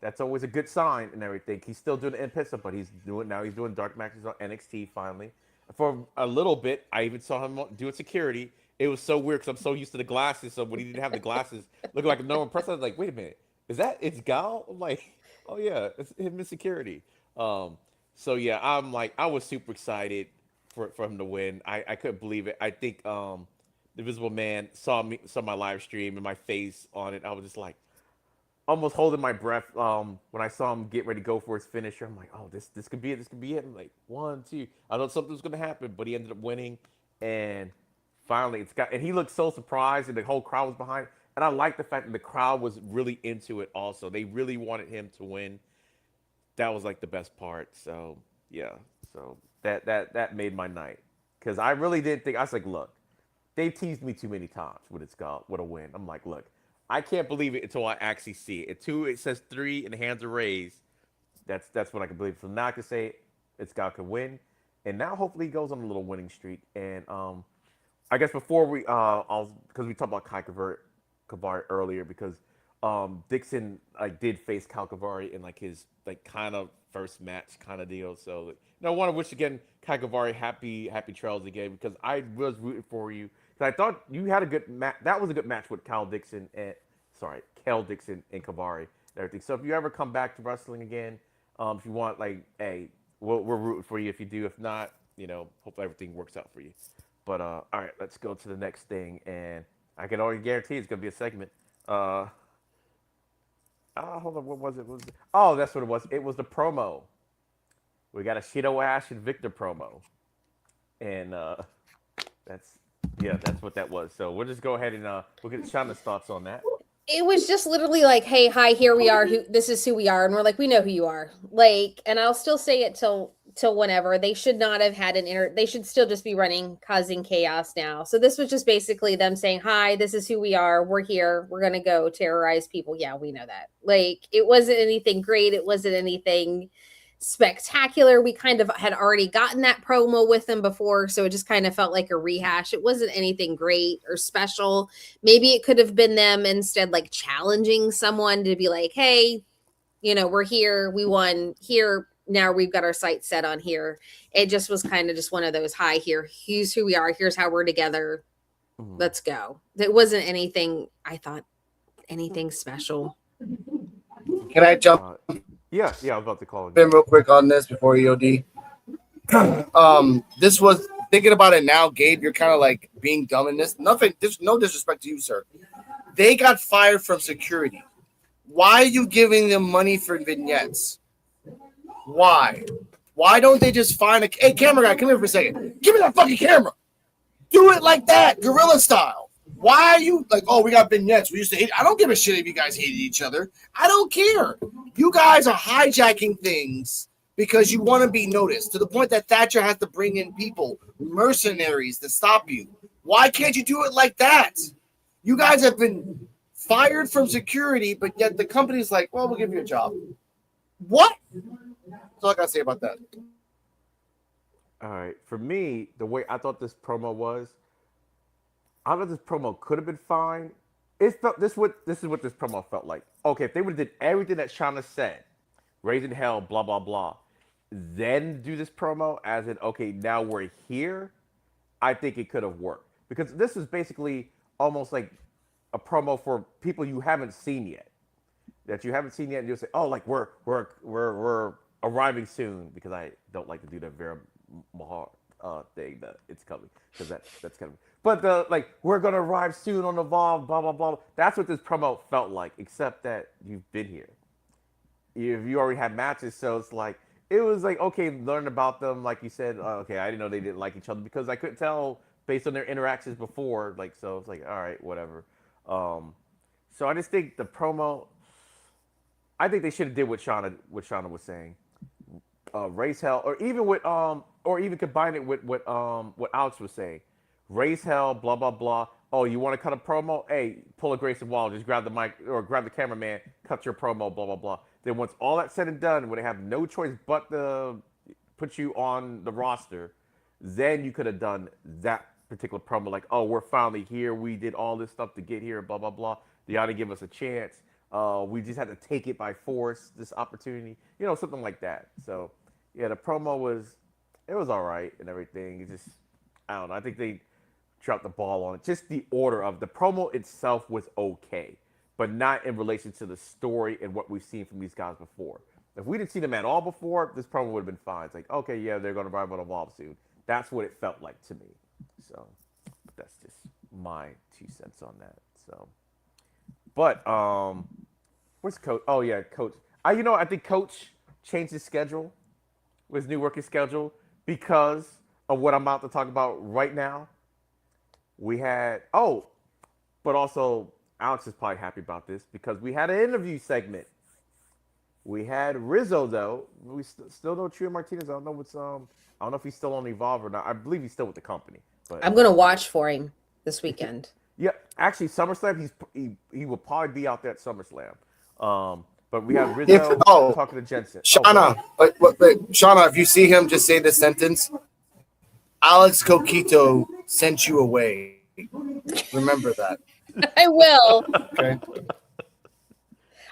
that's always a good sign and everything. He's still doing the in-pista, but he's doing dark matches on NXT finally. For a little bit, I even saw him doing security. It was so weird because I'm so used to the glasses. So when he didn't have the glasses, looking like a normal person, I was like, wait a minute, is that Itzgal? I'm like, oh yeah, it's him in security. So yeah, I was super excited for him to win. I couldn't believe it. I think the Invisible Man saw my live stream and my face on it. I was just like almost holding my breath when I saw him get ready to go for his finisher. I'm like, oh, this could be it. This could be it. I'm like, 1, 2. I thought something was gonna happen, but he ended up winning, and finally and he looked so surprised, and the whole crowd was behind. And I like the fact that the crowd was really into it. Also, they really wanted him to win. That was like the best part. So yeah, so that made my night, because I really didn't think. I was like, look, they've teased me too many times with a win. I'm like, look, I can't believe it until I actually see it. At 2, it says 3 and the hands are raised. That's what I can believe. So now I can say Itzgal can win, and now hopefully he goes on a little winning streak. And I guess before we because we talked about Kavari earlier, because Dixon did face Kavari in like his like kind of first match kind of deal. So I want to wish again Kavari happy trails again, because I was rooting for you. I thought you had a good match. That was a good match with Kel Dixon and Kavari and everything. So if you ever come back to wrestling again, if you want, like, hey, we're rooting for you if you do. If not, hopefully everything works out for you. But all right, let's go to the next thing, and I can already guarantee it's gonna be a segment. Hold on, what was it? Oh, that's what it was. It was the promo. We got a Shido Ash and Victor promo, and that's what that was. So we'll just go ahead and we'll get Shauna's thoughts on that. It was just literally like, hey, hi, here we are. This is who we are, and we're like, we know who you are. Like, and I'll still say it till whenever. They should not have had they should still just be causing chaos now. So this was just basically them saying, hi, this is who we are. We're here. We're gonna go terrorize people. Yeah, we know that. Like, it wasn't anything great. It wasn't anything spectacular. We kind of had already gotten that promo with them before, so it just kind of felt like a rehash. It wasn't anything great or special. Maybe it could have been them instead, like, challenging someone to be like, hey, we're here, we won here, now we've got our sights set on here. It just was kind of just one of those, hi, here's who we are, here's how we're together, let's go. It wasn't anything, I thought, anything special. Can I jump Yeah, I was about to call it. in real quick on this before EOD? This was, thinking about it now, Gabe, you're kind of like being dumb in this. Nothing, there's no disrespect to you, sir. They got fired from security. Why are you giving them money for vignettes? Why? Why don't they just find hey, camera guy, come here for a second. Give me that fucking camera. Do it like that, guerrilla style. Why are you like, oh, we got vignettes. We used to hate. I don't give a shit if you guys hated each other. I don't care. You guys are hijacking things because you want to be noticed, to the point that Thatcher has to bring in people, mercenaries, to stop you. Why can't you do it like that? You guys have been fired from security, but yet the company's like, well, we'll give you a job. What? That's all I got to say about that. All right. For me, the way I thought this promo was, I thought this promo could have been fine. It felt this is what this promo felt like. Okay, if they would have did everything that Shauna said, raising hell, blah blah blah, then do this promo as in okay, now we're here, I think it could have worked because this is basically almost like a promo for people you haven't seen yet, that you haven't seen yet, and you'll say, oh, like we're arriving soon because I don't like to do that Vera Mahar thing that it's coming because that's coming. But the like we're gonna arrive soon on Evolve, blah blah blah. That's what this promo felt like, except that you've been here. You already had matches, so it's like it was like okay, learn about them, like you said. Okay, I didn't know they didn't like each other because I couldn't tell based on their interactions before. Like so, it's like all right, whatever. So I just think the promo. I think they should have did what Shauna was saying, raise hell, or even combine it with what Alex was saying, raise hell, blah blah blah. Oh, you want to cut a promo? Hey, pull a Grayson Waller, just grab the mic or grab the cameraman, cut your promo, blah blah blah. Then once all that's said and done, when they have no choice but to put you on the roster, then you could have done that particular promo like, oh, we're finally here. We did all this stuff to get here, blah blah blah. They ought to give us a chance. We just had to take it by force, this opportunity, something like that. So, yeah, the promo was all right and everything. It just, I don't know. I think they dropped the ball on it. Just the order of the promo itself was okay, but not in relation to the story and what we've seen from these guys before. If we didn't see them at all before, this promo would have been fine. It's like, okay, yeah, they're going to arrive on Evolve soon. That's what it felt like to me. So, that's just my 2 cents on that. So, but, where's Coach? Oh, yeah, Coach. I think Coach changed his schedule, his new working schedule, because of what I'm about to talk about right now. We had, but also Alex is probably happy about this because we had an interview segment. We had Rizzo, though. We still know Trio Martinez. I don't know if he's still on Evolve or not. I believe he's still with the company. But I'm going to watch for him this weekend. Yeah, actually, SummerSlam, he will probably be out there at SummerSlam. But we have Rizzo talking to Jensen. Shauna, but Shauna, if you see him, just say this sentence. Alex Coquito sent you away. Remember that. I will. Okay.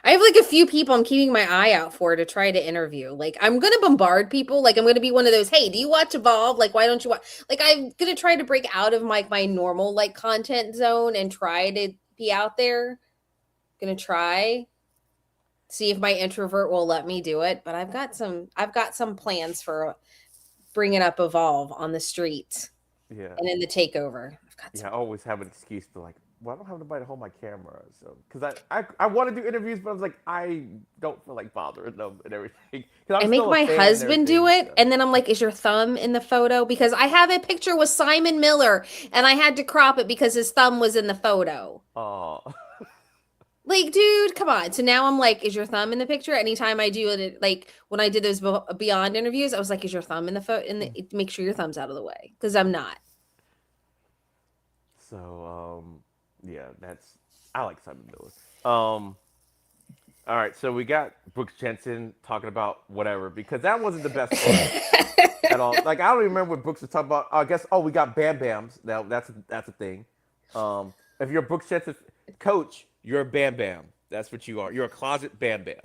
I have like a few people I'm keeping my eye out for to try to interview. Like I'm going to bombard people. Like I'm going to be one of those, hey, do you watch Evolve? Like, why don't you watch? Like I'm going to try to break out of my normal like content zone and try to be out there. Going to try. See if my introvert will let me do it. But I've got some plans for bringing up Evolve on the street. Yeah. And in the takeover. I always have an excuse to like, well, I don't have anybody to hold my camera. So, because I want to do interviews, but I was like, I don't feel like bothering them and everything. I make my husband do it. And then I'm like, is your thumb in the photo? Because I have a picture with Simon Miller and I had to crop it because his thumb was in the photo. Oh. Like, dude, come on. So now I'm like, is your thumb in the picture? Anytime I do it, like when I did those Beyond interviews, I was like, is your thumb in the photo? Make sure your thumb's out of the way because I'm not. So, yeah, I like Simon Miller. All right, so we got Brooks Jensen talking about whatever because that wasn't the best part at all. Like I don't even remember what Brooks was talking about. I guess we got Bam Bams. Now that's a thing. If you're a Brooks Jensen coach, you're a Bam Bam. That's what you are. You're a closet Bam Bam.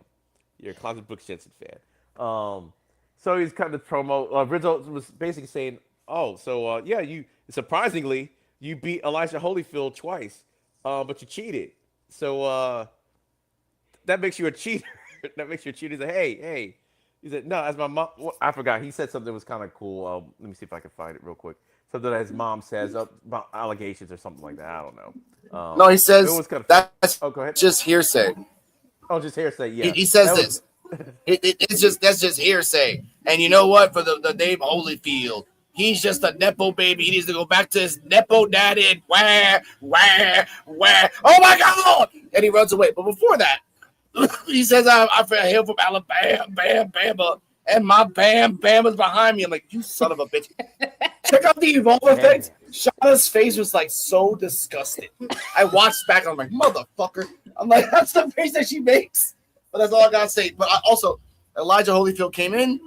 You're a closet Brooks Jensen fan. So he's cutting the promo. Rizzo was basically saying, you surprisingly you beat Elijah Holyfield twice. But you cheated. So that makes you a cheater. That makes you a cheater. He's like, hey. He said, no, as my mom, I forgot. He said something that was kind of cool. Let me see if I can find it real quick. Something that his mom says about allegations or something like that. I don't know. No, he says that's go ahead. Just hearsay. Oh, just hearsay, yeah. He says this. That's just hearsay. And you know what? For the name Holyfield, he's just a Nepo baby. He needs to go back to his Nepo daddy and where. Oh, my God. And he runs away. But before that, he says, I hail from Alabama, Bama, and my Bam is behind me. I'm like, you son of a bitch. Check out the Evolver things. Shauna's face was like so disgusted. I watched back and I'm like, motherfucker. I'm like, that's the face that she makes. But that's all I gotta say. But also, Elijah Holyfield came in.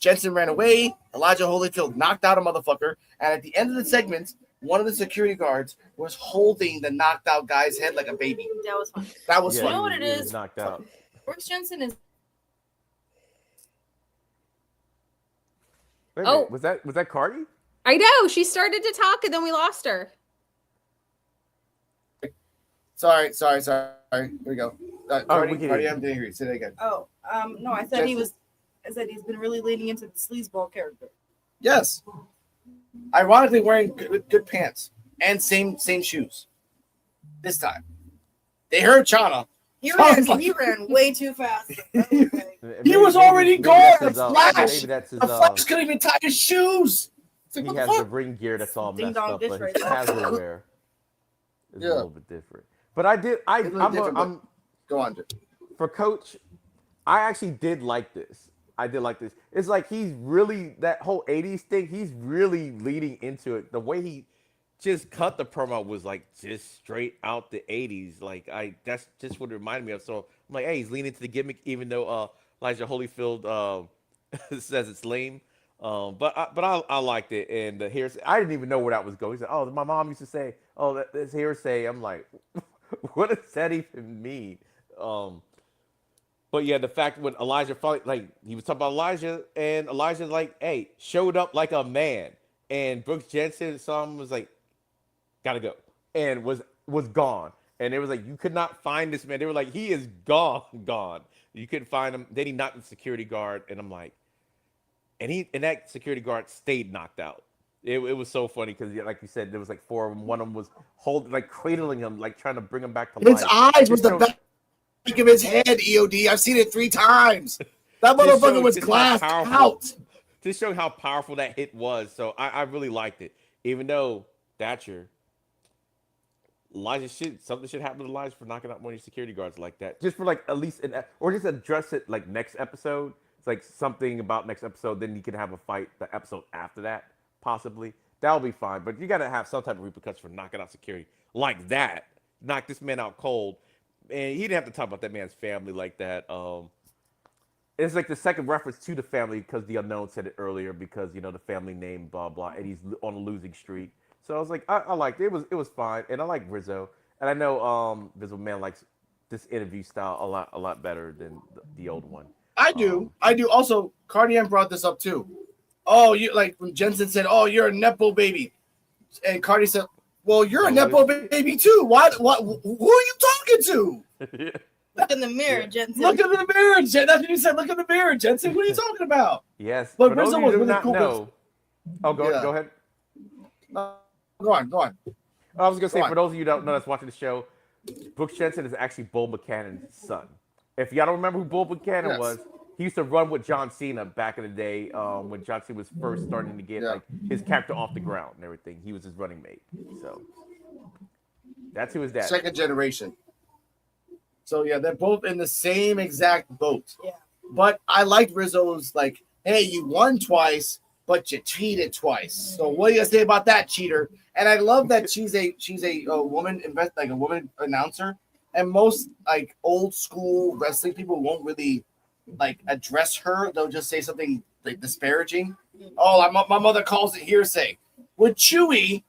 Jensen ran away. Elijah Holyfield knocked out a motherfucker. And at the end of the segment, one of the security guards was holding the knocked out guy's head like a baby. That was fun. That was You fun. know what it he was is? knocked out. Brooks Jensen is Wait a minute, was that Cardi? I know. She started to talk and then we lost her. Sorry. Here we go. Cardi, we can Cardi, hear I didn't hear you. Say that again. no, I said I said he's been really leaning into the sleazeball character. Yes. Ironically, wearing good pants and same shoes. This time, they heard Chana. He Sounds ran way too fast. He Maybe- was already maybe gone. that's The his, Flash. maybe that's his, The Flash couldn't even tie his shoes. It's like, he what the has the fuck? ring gear that's all Ding messed dong up, dish but right his there. casual wear is Yeah. a little bit different. But I did. It's a little different, I'm Go on, Jim. for Coach. I actually did like this. I did like this. It's like he's really that whole '80s thing. He's really leading into it. The way he just cut the promo was like just straight out the '80s. Like that's just what it reminded me of. So I'm like, hey, he's leaning into the gimmick, even though Elijah Holyfield says it's lame. But I liked it, and the hearsay. I didn't even know where that was going. He said, "Oh, my mom used to say, oh, that's hearsay." I'm like, what does that even mean? But yeah, the fact when Elijah finally, like, he was talking about Elijah, and Elijah like, hey, showed up like a man, and Brooks Jensen saw him, was like, gotta go, and was gone, and it was like you could not find this man. They were like, he is gone. You couldn't find him. Then he knocked the security guard, and I'm like, and that security guard stayed knocked out. It was so funny because, like you said, there was like four of them. One of them was holding, like cradling him, like trying to bring him back to life. His eyes was Just the so- back of his head, EOD. I've seen it 3 times. That Just motherfucker showing was just how glassed powerful- out. Just showing how powerful that hit was. So I really liked it. Even though Thatcher, something should happen to Elijah for knocking out one of your security guards like that. Just for like at least or just address it like next episode. It's like something about next episode. Then you can have a fight the episode after that, possibly. That'll be fine. But you got to have some type of repercussion for knocking out security like that. Knock this man out cold. And he didn't have to talk about that man's family like that. It's like the second reference to the family because the Unknown said it earlier because, you know, the family name, blah, blah, and he's on a losing streak. So I was like, I liked it. It was fine. And I like Rizzo. And I know Rizzo Man likes this interview style a lot better than the old one. I do. Also, Cardian brought this up too. Oh, you like when Jensen said, "Oh, you're a nepo baby," and Cardi said, "Well, you're a nepo baby too. What? Who are you talking to?" Look in the mirror, Jensen. Look in the mirror, Jen. That's what you said. Look in the mirror, Jensen. What are you talking about? Yes. But For those Rizzo of you was who do really not cool. know. Oh, go ahead. Go on. I was gonna say, Go on. for those of you who don't know that's watching the show, Brooks Jensen is actually Bull Buchanan's son. If y'all don't remember who Bull Buchanan Yes. was, he used to run with John Cena back in the day when John Cena was first starting to get like his character off the ground and everything. He was his running mate. So that's who his dad. Second generation. So yeah, they're both in the same exact boat. Yeah. But I like Rizzo's like, hey, you won twice, but you cheated twice. So what do you say about that, cheater? And I love that she's a woman like a woman announcer, and most like old school wrestling people won't really like address her. They'll just say something like disparaging. Oh, my mother calls it hearsay. With Chewy,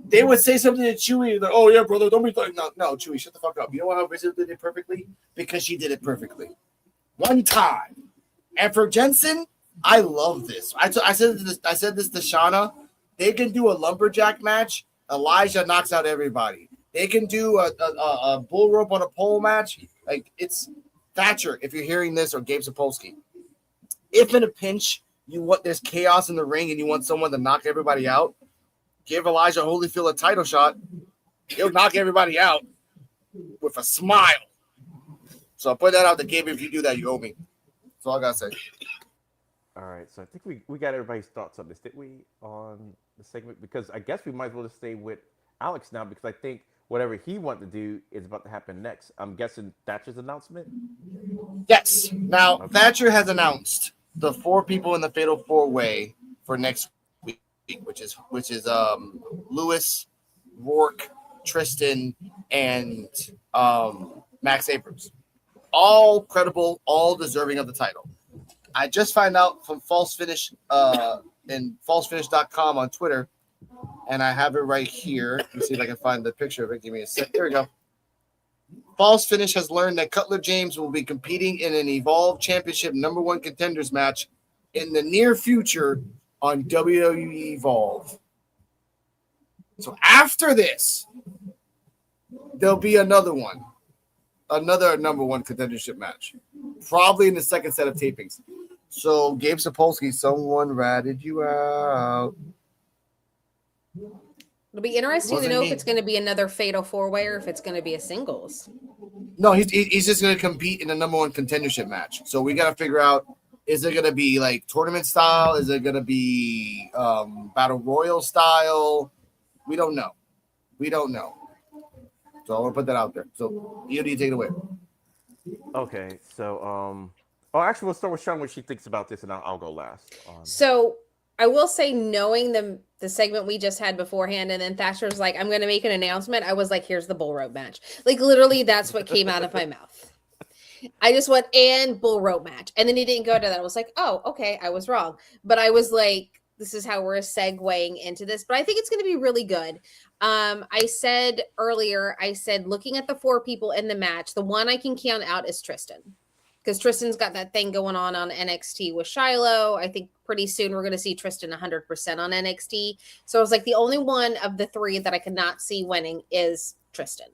they would say something to Chewy like, "Oh yeah, brother, don't be like no, Chewy, shut the fuck up." You know how Rizzo did it perfectly? Because she did it perfectly. One time. And for Jensen, I love this. I said this to Shauna. They can do a lumberjack match. Elijah knocks out everybody. They can do a bull rope on a pole match. Like it's Thatcher. If you're hearing this, or Gabe Sapolsky, if in a pinch there's chaos in the ring and you want someone to knock everybody out, give Elijah Holyfield a title shot. He'll knock everybody out with a smile. So I'll put that out to Gabe. If you do that, you owe me. That's all I gotta say. All right, so I think we got everybody's thoughts on this, did we, on the segment? Because I guess we might as well just stay with Alex now, because I think whatever he wanted to do is about to happen next. I'm guessing Thatcher's announcement? Yes. Now, Thatcher has announced the 4 people in the Fatal 4-Way for next week. which is Lewis, Rourke, Tristan, and Max Abrams. All credible, all deserving of the title. I just found out from False Finish in falsefinish.com on Twitter, and I have it right here. Let me see if I can find the picture of it. Give me a sec. There we go. False Finish has learned that Cutler James will be competing in an Evolve Championship #1 contenders match in the near future on WWE Evolve. So after this, there'll be another one, another #1 contendership match, probably in the second set of tapings. So Gabe Sapolsky, someone ratted you out. It'll be interesting to Wasn't know me. if it's going to be another fatal 4-way or if it's going to be a singles. No, he's just going to compete in a #1 contendership match. So we got to figure out, is it going to be like tournament style? Is it going to be battle royal style? We don't know. So I want to put that out there. So you take it away. Okay, so actually, we'll start with Sean what she thinks about this, and I'll go last. So I will say, knowing the segment we just had beforehand, and then Thatcher's like, I'm going to make an announcement. I was like, here's the bull rope match. Like, literally, that's what came out of my mouth. I just went, and bull rope match. And then he didn't go to that. I was like, oh, okay, I was wrong. But I was like, this is how we're segueing into this. But I think it's going to be really good. I said earlier, looking at the 4 people in the match, the one I can count out is Tristan. Because Tristan's got that thing going on NXT with Shiloh. I think pretty soon we're going to see Tristan 100% on NXT. So I was like, the only one of the 3 that I could not see winning is Tristan.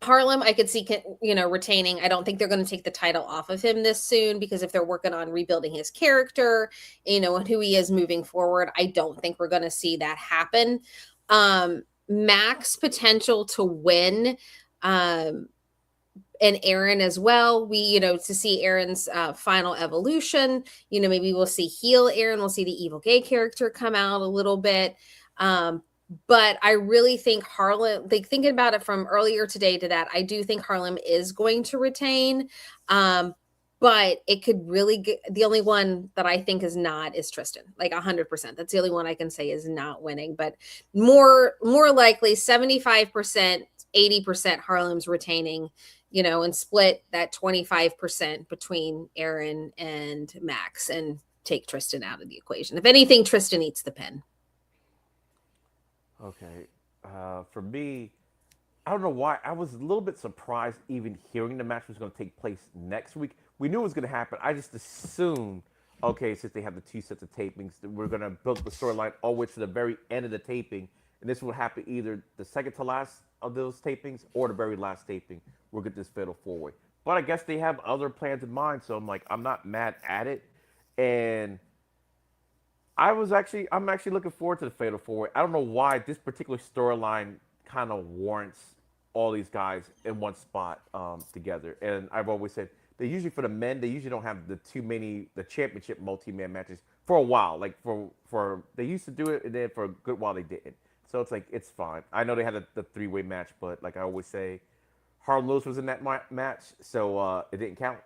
Harlem, I could see, retaining. I don't think they're going to take the title off of him this soon, because if they're working on rebuilding his character, and who he is moving forward, I don't think we're going to see that happen. Max potential to win, and Aaron as well. We, to see Aaron's final evolution, maybe we'll see heel Aaron. We'll see the evil gay character come out a little bit. But I really think Harlem, like thinking about it from earlier today to that, I do think Harlem is going to retain. But it could really get, the only one that I think is not is Tristan, like 100%. That's the only one I can say is not winning, but more likely 75%, 80% Harlem's retaining, and split that 25% between Aaron and Max and take Tristan out of the equation. If anything, Tristan eats the pin. Okay. For me, I don't know why. I was a little bit surprised even hearing the match was going to take place next week. We knew it was going to happen. I just assumed, okay, since they have the 2 sets of tapings, that we're going to build the storyline all the way to the very end of the taping. And this would happen either the second to last of those tapings or the very last taping. We'll get this fatal 4-way. But I guess they have other plans in mind. So I'm not mad at it. And I'm actually looking forward to the fatal 4-way. I don't know why this particular storyline kind of warrants all these guys in one spot together. And I've always said, they usually, for the men, they usually don't have the championship multi-man matches for a while. Like for they used to do it, and then for a good while they didn't. So it's like, it's fine. I know they had the 3-way match, but like I always say, Harlem Lewis was in that match, so it didn't count.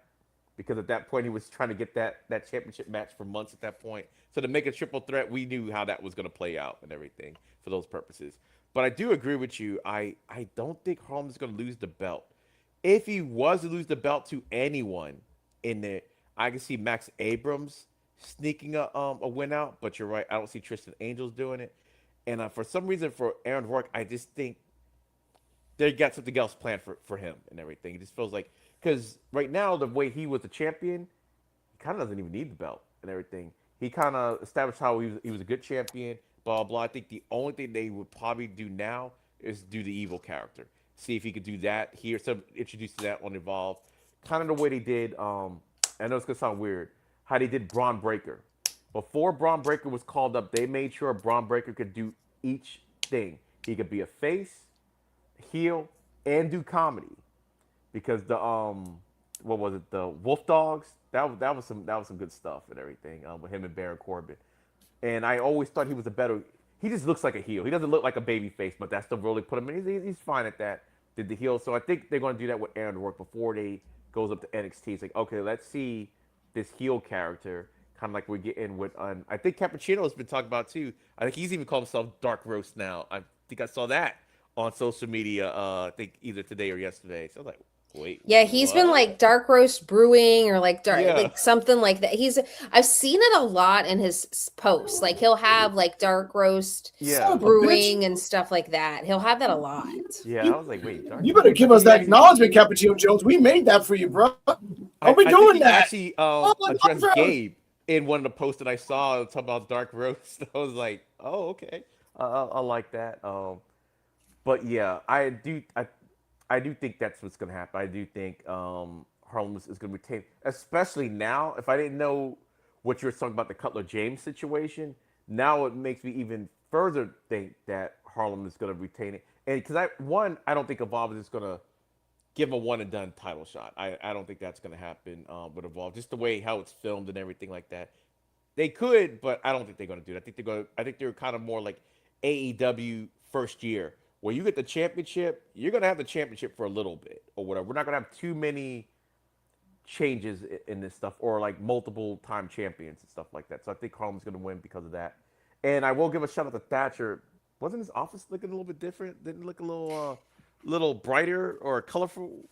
Because at that point, he was trying to get that championship match for months at that point. So to make a triple threat, we knew how that was going to play out and everything for those purposes. But I do agree with you. I don't think Harlem's going to lose the belt. If he was to lose the belt to anyone in there, I can see Max Abrams sneaking a win out. But you're right. I don't see Tristan Angels doing it. And for some reason, for Aaron Rourke, I just think they got something else planned for him and everything. It just feels like, because right now, the way he was the champion, he kind of doesn't even need the belt and everything. He kind of established how he was a good champion, blah, blah. I think the only thing they would probably do now is do the evil character. See if he could do that here. So introduce that on Evolve. Kind of the way they did, I know it's going to sound weird, how they did Braun Breaker. Before Braun Breaker was called up, they made sure Braun Breaker could do each thing. He could be a face, heel, and do comedy. Because the what was it, the Wolf Dogs, that was some good stuff and everything with him and Baron Corbin. And I always thought he was he just looks like a heel. He doesn't look like a baby face, but that's the role they put him in. He's fine at that. Did the heel. So I think they're going to do that with Aaron Rourke before they goes up to NXT. It's like, okay, let's see this heel character. kind of like we're getting with. I think Cappuccino's been talking about too. I think he's even called himself Dark Roast now. I think I saw that on social media. I think either today or yesterday. So I was like, wait, Yeah, he's been what? like dark roast brewing or like dark Yeah. like something like that. I've seen it a lot in his posts. Like he'll have like dark roast Son Yeah. of a bitch. brewing and stuff like that. He'll have that a lot. Yeah, I was like, wait, Dark You better Roast? give I us think that he acknowledgement, Cappuccino Jones. We made that for you, bro. Are we I doing think he that? actually Oh, my addressed God, bro. Gabe in one of the posts that I saw talking about Dark Roast. I was like, oh, okay. I like that. But yeah, I do think that's what's gonna happen. I do think Harlem is gonna retain, especially now. If I didn't know what you were talking about the Cutler James situation, now it makes me even further think that Harlem is gonna retain it. And because I don't think Evolve is just gonna give him a one and done title shot. I don't think that's gonna happen with Evolve. Just the way how it's filmed and everything like that. They could, but I don't think they're gonna do it. I think they're kind of more like AEW first year, where you get the championship, you're gonna have the championship for a little bit or whatever. We're not gonna have too many changes in this stuff or like multiple time champions and stuff like that. So I think Harlem's gonna win because of that. And I will give a shout out to Thatcher. Wasn't his office looking a little bit different? Didn't it look a little brighter or colorful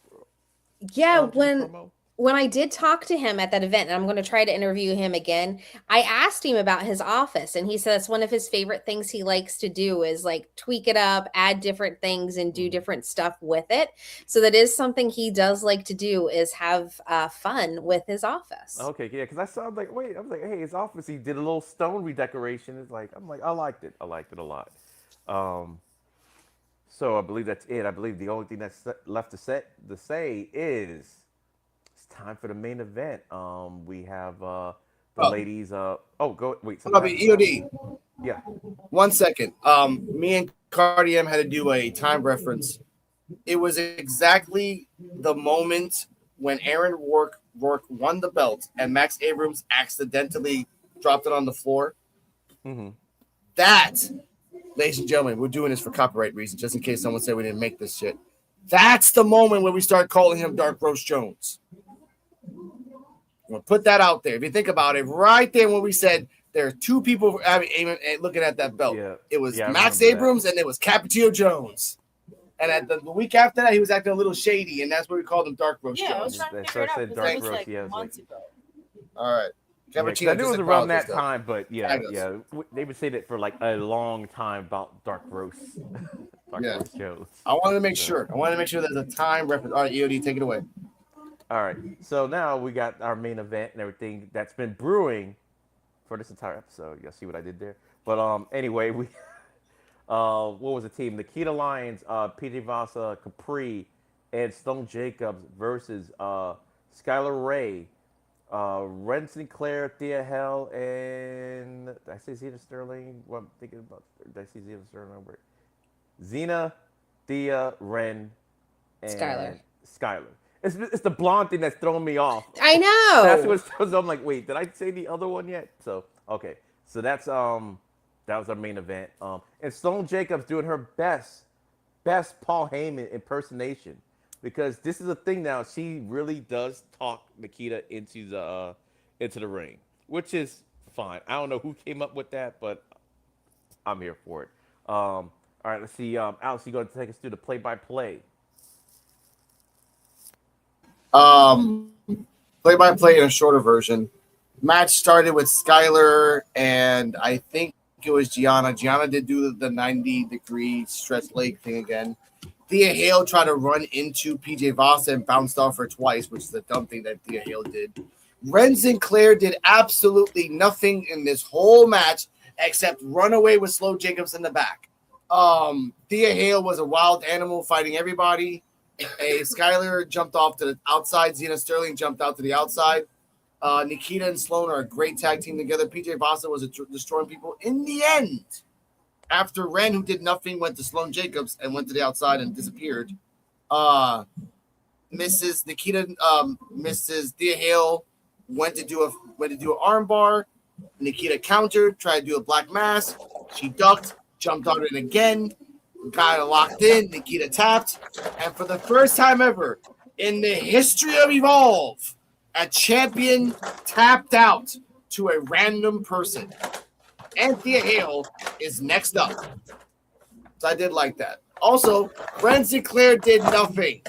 Yeah, for the promo? when I did talk to him at that event, and I'm going to try to interview him again, I asked him about his office, and he says one of his favorite things he likes to do is like tweak it up, add different things, and do different stuff with it. So that is something he does like to do, is have fun with his office. Okay, yeah, because I saw like, wait, I was like, hey, his office. He did a little stone redecoration. It's like, I'm like, I liked it. I liked it a lot. So I believe that's it. I believe the only thing that's left to say is it's time for the main event. We have the ladies. Go wait. EOD. Yeah. 1 second. Me and Cardi M had to do a time reference. It was exactly the moment when Aaron Rourke won the belt and Max Abrams accidentally dropped it on the floor. Mm-hmm. That, ladies and gentlemen, we're doing this for copyright reasons, just in case someone said we didn't make this shit. That's the moment where we start calling him Dark Roast Jones. I'm going to put that out there. If you think about it, right there when we said there are two people looking at that belt. Yeah. It was Yeah, I Max remember that. Abrams and it was Cappuccino Jones. And at the week after that, he was acting a little shady, and that's where we called him Dark Roast Yeah, I was Jones. trying to That's figure it why I out said because Dark it was Roast, like yeah, it was months ago. All right. Yeah, 'cause I knew it was around that time, but yeah, Tag us. yeah, they would say that for like a long time about Dark Roast, Yeah. Roast Jones. I wanted to make sure. there's a time reference. All right, EOD, take it away. All right, so now we got our main event and everything that's been brewing for this entire episode. Y'all see what I did there? But anyway, we what was the team? Nikita Lyons, PJ Vasa, Capri, and Stone Jacobs versus Skylar Ray, Ren Sinclair, Thea Hell, and did I say Zena Sterling? What I'm thinking about? Did I say Zena Sterling? Zena, Thea, Ren, and Skylar. It's the blonde thing that's throwing me off. I know. That's what it shows. I'm like, wait, did I say the other one yet? So okay, so that's that was our main event. And Stone Jacobs doing her best Paul Heyman impersonation, because this is a thing now. She really does talk Nikita into the ring, which is fine. I don't know who came up with that, but I'm here for it. All right, let's see. Alex, you going to take us through the play-by-play? Play-by-play in a shorter version. Match started with Skylar and I think it was Gianna. Gianna did do the 90-degree stretch leg thing again. Thea Hale tried to run into PJ Vasa and bounced off her twice, which is the dumb thing that Thea Hale did. Ren Sinclair did absolutely nothing in this whole match except run away with Slow Jacobs in the back. Thea Hale was a wild animal fighting everybody. Skylar jumped off to the outside. Zena Sterling jumped out to the outside. Nikita and Sloan are a great tag team together. PJ Vasa was destroying people. In the end, after Ren, who did nothing, went to Sloan Jacobs and went to the outside and disappeared. Mrs. Thea Hale went to do an arm bar. Nikita countered, tried to do a black mass. She ducked, jumped on it again, got it locked in. Nikita tapped, and for the first time ever in the history of Evolve, a champion tapped out to a random person. And Thea Hale is next up. So I did like that. Also, Brent Sinclair did nothing.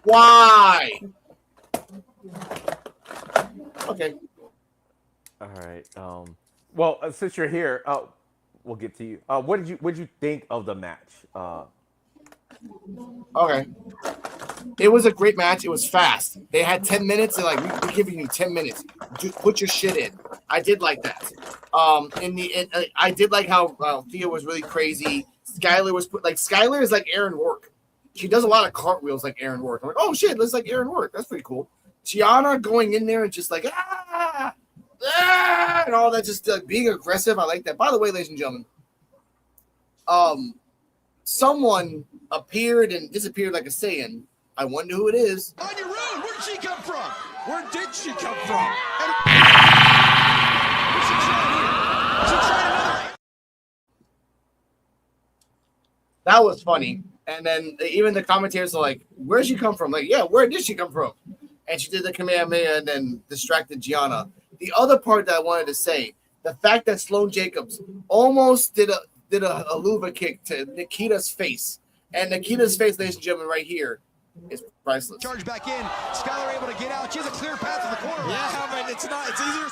Why? Okay. All right. Well, since you're here, we'll get to you. What did you think of the match? Okay. It was a great match. It was fast. They had 10 minutes. They're like, we're giving you 10 minutes. Put your shit in. I did like that. I did like how Thea was really crazy. Skylar Skylar is like Aaron Work. She does a lot of cartwheels like Aaron Work. I'm like, oh shit, looks like Aaron Work. That's pretty cool. Gianna going in there and just like and all that, just being aggressive. I like that. By the way, ladies and gentlemen, someone appeared and disappeared like a Saiyan. I wonder who it is. On your own, where did she come from? Where did she come from? And what's she trying here? She tried another. That was funny. And then even the commentators are like, where'd she come from? Like, yeah, where did she come from? And she did the Kamehameha and then distracted Gianna. The other part that I wanted to say, the fact that Sloane Jacobs almost did a luva kick to Nikita's face. And Nikita's face, ladies and gentlemen, right here is priceless. Charge back in. Skylar able to get out. She has a clear path to the corner. Yeah, but it's not. It's easier.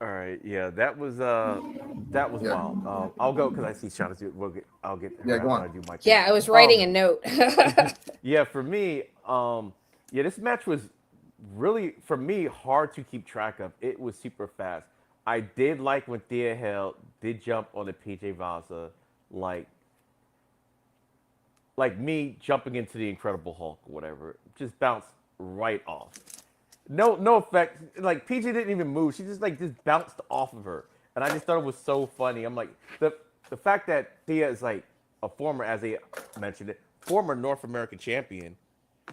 All right. Yeah, that was wild. I'll go because I see Shauna. I'll get. Yeah, go on. I do my Yeah, I was writing a note. Yeah, for me, this match was really, for me, hard to keep track of. It was super fast. I did like when Thea Hale did jump on the PJ Vaza, like me jumping into the Incredible Hulk or whatever. Just bounced right off. No effect. Like PJ didn't even move. She just bounced off of her, and I just thought it was so funny. I'm like, the fact that Thea is like a former, as they mentioned it, former North American champion.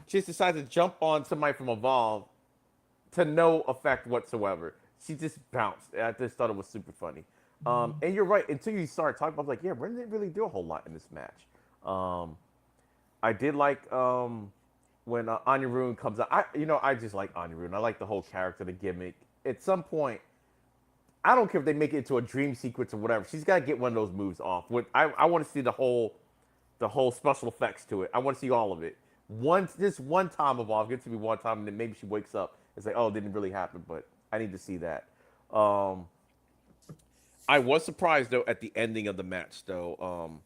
She just decided to jump on somebody from Evolve to no effect whatsoever. She just bounced. I just thought it was super funny. And you're right. Until you start talking about, like, yeah, Ren didn't really do a whole lot in this match. I did like when Anya Rune comes out. I just like Anya Rune. I like the whole character, the gimmick. At some point, I don't care if they make it into a dream sequence or whatever. She's got to get one of those moves off. I want to see the whole special effects to it. I want to see all of it. Just one time Evolve. Get to me one time, and then maybe she wakes up. It's like, oh, it didn't really happen, but I need to see that. I was surprised, though, at the ending of the match, though.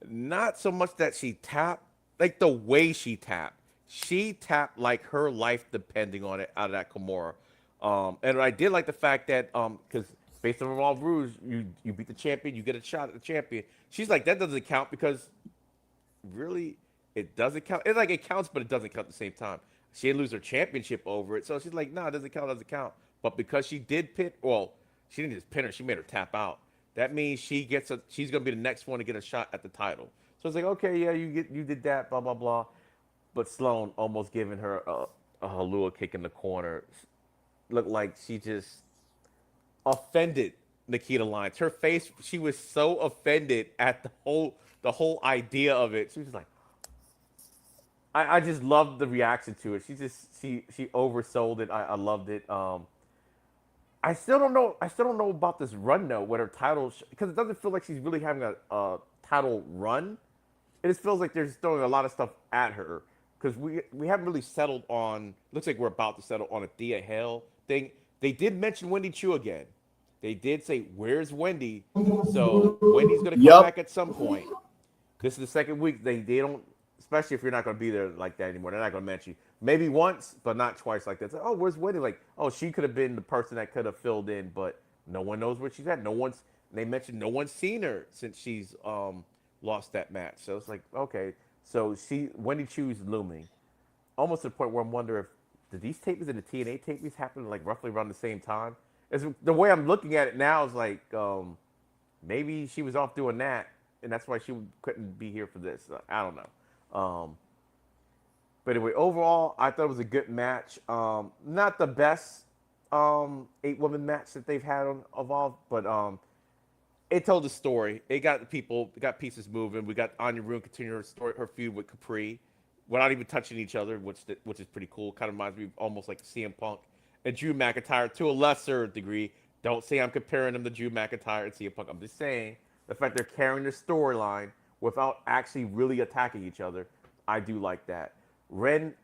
Not so much that she tapped, like the way she tapped. She tapped like her life depending on it out of that Kimura. And I did like the fact that, because based on Evolve rules, you beat the champion, you get a shot at the champion. She's like, that doesn't count because really it doesn't count. It's like it counts, but it doesn't count at the same time. She didn't lose her championship over it. So she's like, no, it doesn't count. But because she did pin, well, she didn't just pin her, she made her tap out. That means she's going to be the next one to get a shot at the title. So it's like, okay, yeah, you did that, blah, blah, blah. But Sloane almost giving her a Halua kick in the corner. Looked like she just offended Nikita Lyons. Her face, she was so offended at the whole idea of it. She was like, I just loved the reaction to it. She oversold it. I loved it. I still don't know about this run though, with her title, because it doesn't feel like she's really having a title run. It just feels like they're just throwing a lot of stuff at her, because we haven't really settled on. Looks like we're about to settle on a Thea Hale thing. They did mention Wendy Chu again. They did say, "Where's Wendy?" So Wendy's gonna come back at some point. This is the second week. They don't. Especially if you're not going to be there like that anymore. They're not going to mention you. Maybe once, but not twice like that. It's like, oh, where's Wendy? Like, oh, she could have been the person that could have filled in, but no one knows where she's at. They mentioned no one's seen her since she's lost that match. So it's like, okay. So Wendy Chu's looming. Almost to the point where I'm wondering did these tapings and the TNA tapings happen like roughly around the same time? The way I'm looking at it now is like maybe she was off doing that, and that's why she couldn't be here for this. I don't know. But anyway, overall, I thought it was a good match. Not the best 8-woman match that they've had on Evolve, but it told the story. It got pieces moving. We got Anya Rune continue her feud with Capri without even touching each other, which is pretty cool. Kind of reminds me of almost like CM Punk and Drew McIntyre to a lesser degree. Don't say I'm comparing them to Drew McIntyre and CM Punk. I'm just saying the fact they're carrying their storyline without actually really attacking each other. I do like that. Ren,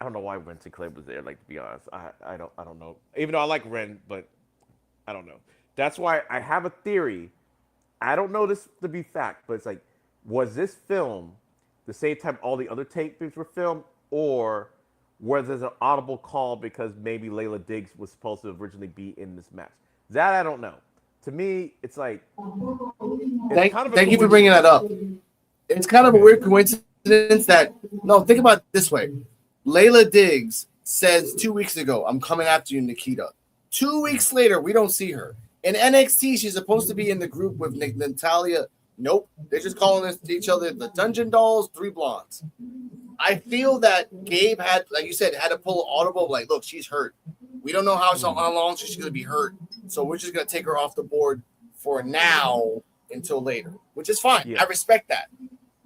I don't know why Ren Sinclair was there. Like, to be honest, I don't know. Even though I like Ren, but I don't know. That's why I have a theory. I don't know this to be fact, but it's like, was this film the same time all the other tapes were filmed, or was there an audible call because maybe Layla Diggs was supposed to originally be in this match? That I don't know. To me, it's like, Thank you for bringing that up. It's kind of a weird coincidence that, no, think about it this way. Layla Diggs says 2 weeks ago, I'm coming after you, Nikita. 2 weeks later, we don't see her. In NXT, she's supposed to be in the group with Natalia. Nope. They're just calling each other the Dungeon Dolls, 3 Blondes. I feel that Gabe had, like you said, had to pull an audible, like, look, she's hurt. We don't know how long she's going to be hurt. So we're just going to take her off the board for now until later, which is fine. Yeah. I respect that.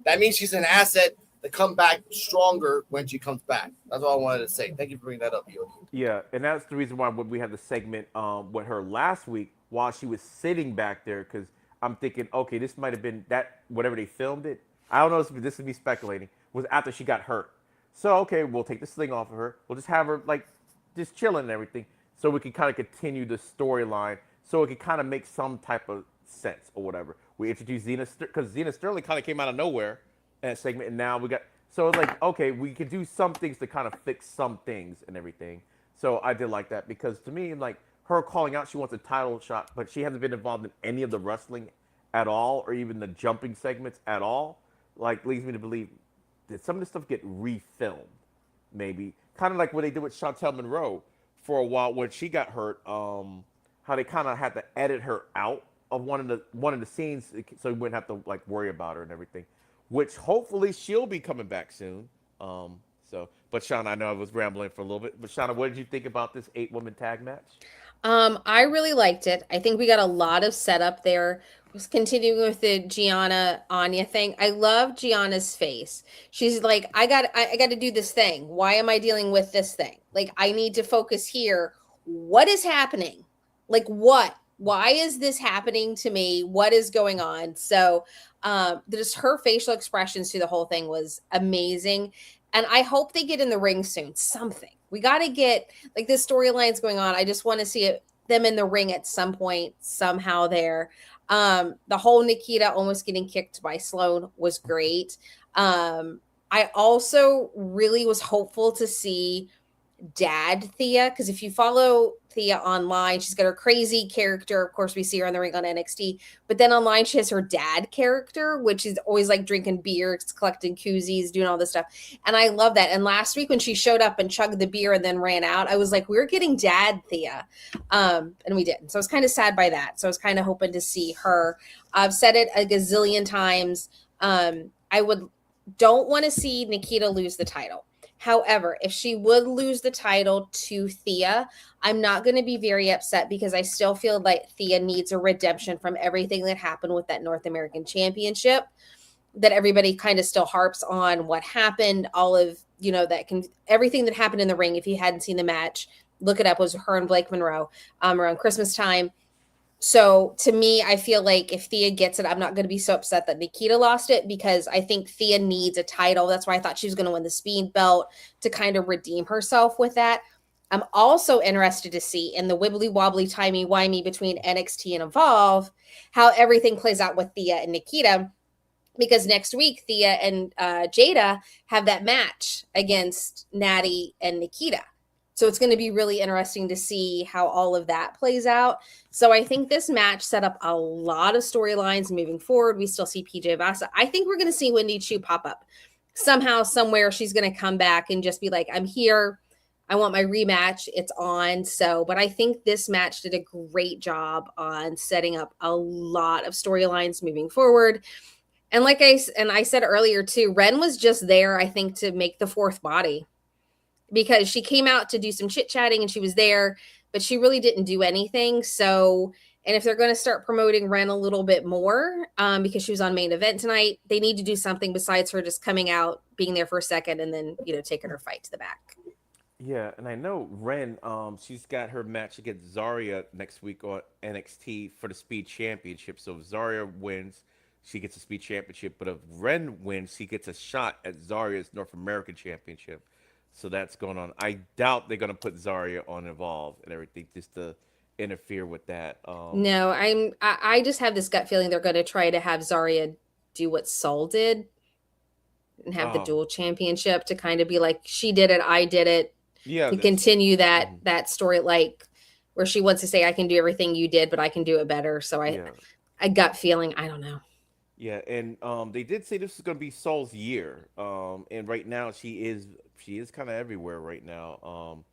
That means she's an asset to come back stronger when she comes back. That's all I wanted to say. Thank you for bringing that up, Yogi. Yeah, and that's the reason why when we had the segment with her last week while she was sitting back there, because I'm thinking, okay, this might have been that, whatever they filmed it. I don't know, this is me speculating, was after she got hurt. So, okay, we'll take this thing off of her. We'll just have her, like, just chilling and everything so we can kind of continue the storyline so it can kind of make some type of sense or whatever. We introduced Xena, because Xena Sterling kind of came out of nowhere in that segment, and now we got, so it's like, okay, we can do some things to kind of fix some things and everything. So I did like that, because to me, like, her calling out she wants a title shot, but she hasn't been involved in any of the wrestling at all, or even the jumping segments at all, like, leads me to believe that some of this stuff get refilmed, maybe. Kind of like what they did with Chantel Monroe for a while when she got hurt, how they kind of had to edit her out of one of the scenes so we wouldn't have to, like, worry about her and everything, which hopefully she'll be coming back soon. But Shauna, I know I was rambling for a little bit, but Shauna, what did you think about this 8-woman tag match? I really liked it. I think we got a lot of setup there. Was continuing with the Gianna Anya thing. I love Gianna's face. She's like, I got to do this thing. Why am I dealing with this thing? Like, I need to focus here. What is happening? Like, what? Why is this happening to me? What is going on? So, just her facial expressions through the whole thing was amazing. And I hope they get in the ring soon. Something. We got to get, like, this storyline's going on. I just want to see them in the ring at some point, somehow there. The whole Nikita almost getting kicked by Sloan was great. I also really was hopeful to see Dad Thea, because if you follow Thea online, she's got her crazy character. Of course, we see her in the ring on NXT, but then online she has her dad character, which is always like drinking beer, collecting koozies, doing all this stuff. And I love that. And last week when she showed up and chugged the beer and then ran out, I was like, we're getting Dad Thea. And we didn't. So I was kind of sad by that. So I was kind of hoping to see her. I've said it a gazillion times. Don't want to see Nikita lose the title. However, if she would lose the title to Thea, I'm not going to be very upset, because I still feel like Thea needs a redemption from everything that happened with that North American Championship, that everybody kind of still harps on what happened, all of, everything that happened in the ring. If you hadn't seen the match, look it up. It was her and Blake Monroe around Christmas time. So to me, I feel like if Thea gets it, I'm not going to be so upset that Nikita lost it, because I think Thea needs a title. That's why I thought she was going to win the Speed belt to kind of redeem herself with that. I'm also interested to see in the wibbly wobbly timey wimey between NXT and Evolve, how everything plays out with Thea and Nikita, because next week Thea and Jada have that match against Natty and Nikita. So it's going to be really interesting to see how all of that plays out. So I think this match set up a lot of storylines moving forward. We still see PJ Vasa. I think we're going to see Wendy Chu pop up somehow, somewhere. She's going to come back and just be like, I'm here. I want my rematch. It's on. So, but I think this match did a great job on setting up a lot of storylines moving forward. And like I said earlier too, Ren was just there, I think, to make the fourth body, because she came out to do some chit-chatting and she was there, but she really didn't do anything. So And if they're going to start promoting Ren a little bit more, because she was on main event tonight, they need to do something besides her just coming out, being there for a second, and then taking her fight to the back. Yeah, and I know Ren, she's got her match against Zarya next week on NXT for the Speed Championship. So if Zarya wins, she gets a Speed Championship. But if Ren wins, she gets a shot at Zarya's North American Championship. So that's going on. I doubt they're going to put Zarya on Evolve and everything just to interfere with that. No, I just have this gut feeling they're going to try to have Zarya do what Sol did and have the Oh, dual championship to kind of be like, she did it, I did it, yeah, to that's, continue that story, like where she wants to say, I can do everything you did, but I can do it better. So yeah, I gut feeling, I don't know. yeah. And they did say this is going to be Sol's year. And right now she is kind of everywhere right now.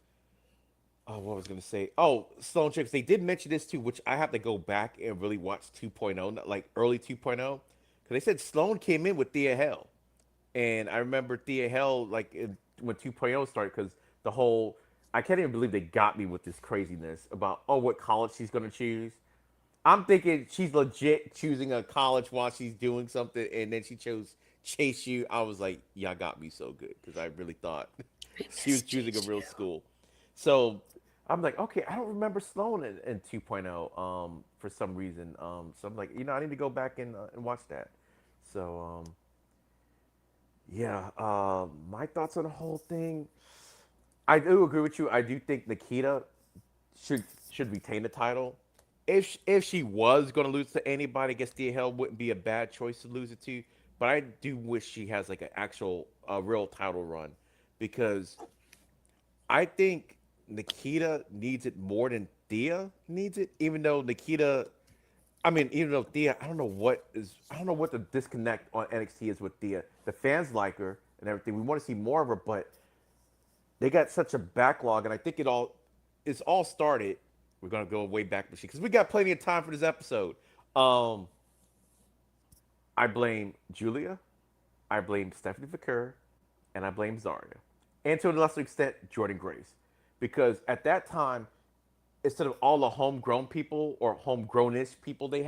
Oh, what was I gonna say? Oh, Stone Chips. They did mention this too, which I have to go back and really watch 2.0, like early 2.0, because they said Sloan came in with Thea Hell, and I remember Thea Hell when 2.0 started, because the whole I can't even believe they got me with this craziness about what college she's gonna choose. I'm thinking she's legit choosing a college while she's doing something, and then she chose Chase U. I was like, y'all got me so good because I really thought she was choosing a real school. So I'm like, okay, I don't remember Sloan in 2.0 for some reason. So I'm like, I need to go back and watch that. So yeah, my thoughts on the whole thing. I do agree with you. I do think Nikita should retain the title. If she was going to lose to anybody, I guess Thea Hell wouldn't be a bad choice to lose it to. But I do wish she has like an actual real title run, because I think Nikita needs it more than Thea needs it. Even though Thea, I don't know what the disconnect on NXT is with Thea. The fans like her and everything. We want to see more of her, but they got such a backlog, and I think it's all started. We're gonna go way back because we got plenty of time for this episode. I blame Julia, I blame Stephanie Vaquer, and I blame Zarya, and to a lesser extent Jordan Grace, because at that time, instead of all the homegrown people or homegrownish people they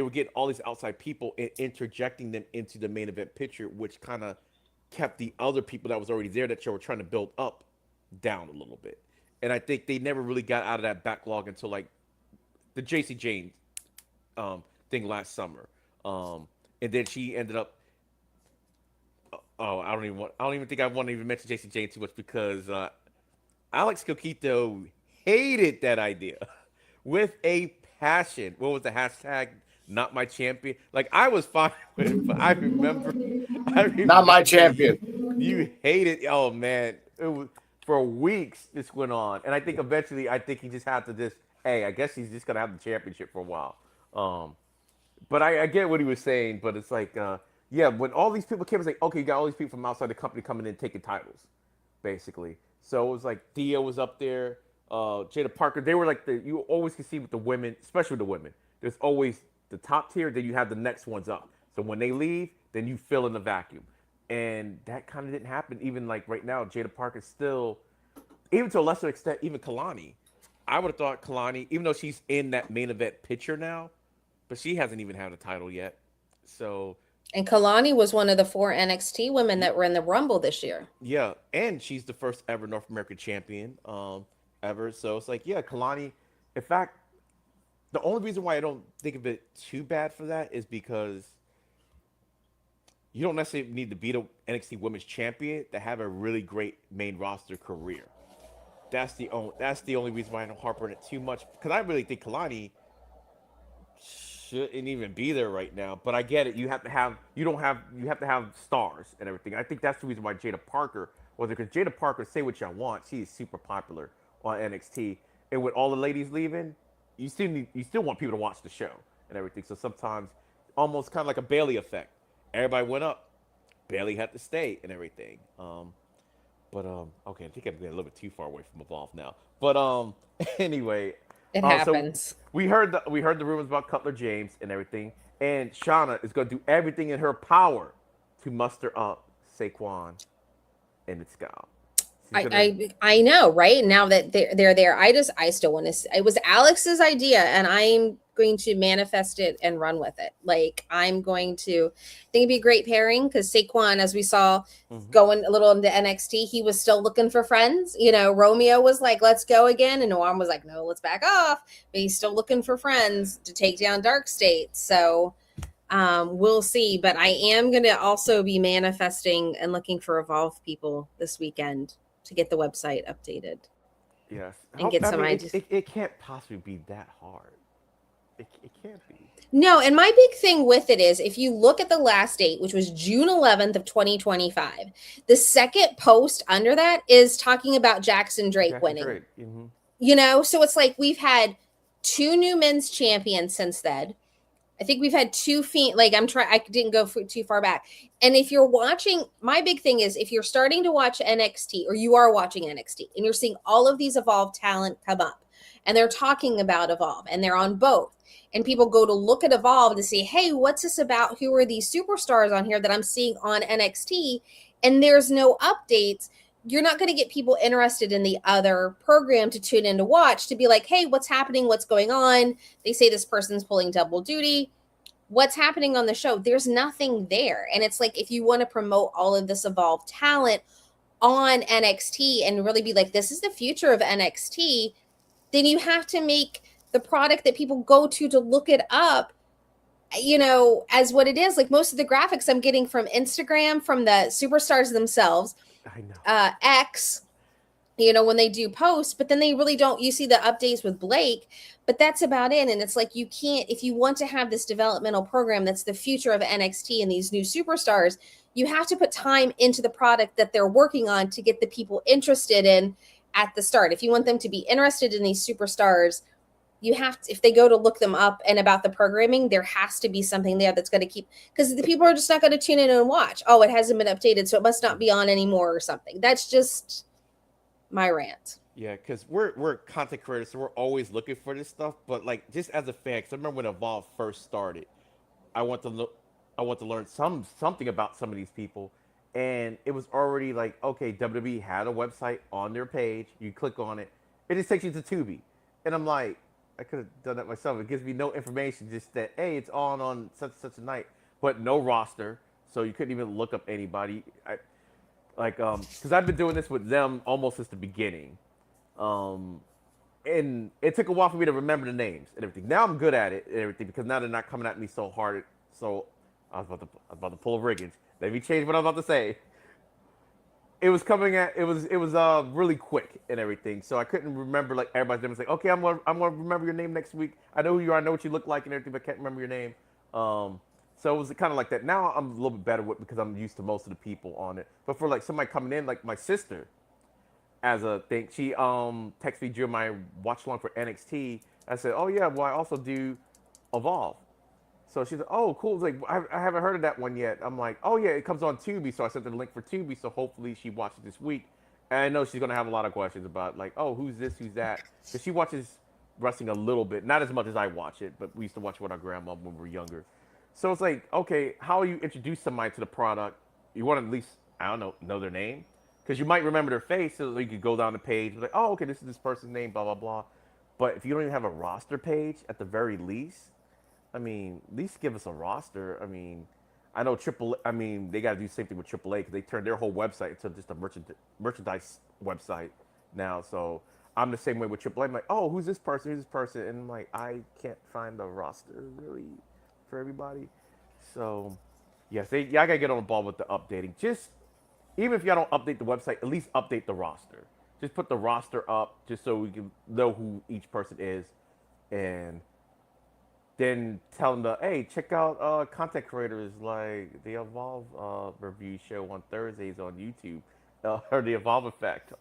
were getting all these outside people and interjecting them into the main event picture, which kind of kept the other people that was already there that you were trying to build up down a little bit. And I think they never really got out of that backlog until like the JC Jane thing last summer. And then she ended up. Oh, I don't even think I want to even mention JC Jane too much, because Alex Coquito hated that idea with a passion. What was the hashtag? Not my champion. Like, I was fine with it, but I remember Not my champion. you hated. Oh man, it was for weeks. This went on, and I think eventually, he just had to just. Hey, I guess he's just gonna have the championship for a while. But I get what he was saying. But it's like, yeah, when all these people came, it's like, okay, you got all these people from outside the company coming in taking titles, basically. So it was like Thea was up there, Jada Parker. They were like you always can see with the women, especially the women. There's always the top tier, then you have the next ones up. So when they leave, then you fill in the vacuum, and that kind of didn't happen. Even like right now, Jada Parker still, even to a lesser extent, even Kalani. I would have thought Kalani, even though she's in that main event picture now, but she hasn't even had a title yet. So. And Kalani was one of the 4 NXT women that were in the Rumble this year. Yeah, and she's the first ever North American champion ever. So it's like, yeah, Kalani. In fact, the only reason why I don't think of it too bad for that is because you don't necessarily need to beat a NXT Women's Champion to have a really great main roster career. That's the only reason why I don't harp on it too much, because I really think Kalani shouldn't even be there right now. But I get it. You have to have stars and everything. I think that's the reason why Jada Parker was there, because Jada Parker, say what y'all want, she is super popular on NXT, and with all the ladies leaving, you still want people to watch the show and everything. So sometimes, almost kind of like a Bailey effect. Everybody went up, Bailey had to stay and everything. Okay, I think I'm getting a little bit too far away from Evolve now. But anyway. It happens. So we heard the rumors about Cutler James and everything, and Shauna is going to do everything in her power to muster up Saquon and its Scout. I know, right? Now that they're there, I still want to. It was Alex's idea, and going to manifest it and run with it. Like I'm going to think it'd be a great pairing because Saquon, as we saw going a little into NXT, he was still looking for friends. You know, Romeo was like, let's go again. And Noam was like, no, let's back off. But he's still looking for friends to take down Dark State. So we'll see. But I am going to also be manifesting and looking for Evolve people this weekend to get the website updated. Yes. And get some ideas. It can't possibly be that hard. It can't be. No, and my big thing with it is if you look at the last date, which was June 11th of 2025, the second post under that is talking about Jackson Drake winning. Mm-hmm. You know, so it's like we've had 2 new men's champions since then. I think we've had 2 I didn't go too far back. And if you're watching, my big thing is if you're starting to watch NXT or you are watching NXT and you're seeing all of these Evolve talent come up and they're talking about Evolve and they're on both and people go to look at Evolve to see, hey, what's this about? Who are these superstars on here that I'm seeing on NXT? And there's no updates. You're not going to get people interested in the other program to tune in to watch, to be like, hey, what's happening? What's going on? They say this person's pulling double duty. What's happening on the show? There's nothing there. And it's like, if you want to promote all of this Evolved talent on NXT and really be like, this is the future of NXT, then you have to make the product that people go to look it up, you know, as what it is. Like most of the graphics I'm getting from Instagram, from the superstars themselves, I know. X, you know, when they do posts, but then they really don't, you see the updates with Blake, but that's about it. And it's like, you can't, if you want to have this developmental program that's the future of NXT and these new superstars, you have to put time into the product that they're working on to get the people interested in at the start. If you want them to be interested in these superstars, you have to, if they go to look them up and about the programming, there has to be something there that's going to keep, because the people are just not going to tune in and watch. Oh, it hasn't been updated, so it must not be on anymore or something. That's just my rant. Yeah, because we're content creators, so we're always looking for this stuff. But like, just as a fan, because I remember when Evolve first started, I want to learn something about some of these people, and it was already like, okay, WWE had a website on their page. You click on it, it just takes you to Tubi, and I'm like, I could have done that myself. It gives me no information, just that, hey, it's on such and such a night, but no roster, so you couldn't even look up anybody. Because I've been doing this with them almost since the beginning, and it took a while for me to remember the names and everything. Now I'm good at it and everything because now they're not coming at me so hard. So I was about to pull a Riggins. Let me change what I was about to say. It was really quick and everything, so I couldn't remember like everybody's name. It's like, okay, I'm gonna remember your name next week. I know who you are, I know what you look like and everything, but I can't remember your name. So it was kind of like that. Now I'm a little bit better with because I'm used to most of the people on it. But for like somebody coming in, like my sister, as a thing, she texted me during my watch along for NXT. I said, oh yeah, well I also do Evolve. So she's like, oh, cool. It's like, I haven't heard of that one yet. I'm like, oh, yeah, it comes on Tubi. So I sent her the link for Tubi. So hopefully she watches this week. And I know she's going to have a lot of questions about, like, oh, who's this, who's that? Because she watches wrestling a little bit. Not as much as I watch it, but we used to watch it with our grandma when we were younger. So it's like, okay, how you introduce somebody to the product? You want to at least, I don't know their name? Because you might remember their face. So you could go down the page. Like, oh, okay, this is this person's name, blah, blah, blah. But if you don't even have a roster page at the very least, I mean, at least give us a roster. I mean, I know they got to do the same thing with AAA because they turned their whole website into just a merchandise website now. So I'm the same way with AAA. I'm like, oh, who's this person? Who's this person? And I'm like, I can't find a roster really for everybody. So, yes, y'all got to get on the ball with the updating. Just, even if y'all don't update the website, at least update the roster. Just put the roster up just so we can know who each person is. And then tell them hey, check out content creators like the Evolve review show on Thursdays on YouTube, or the Evolve Effect.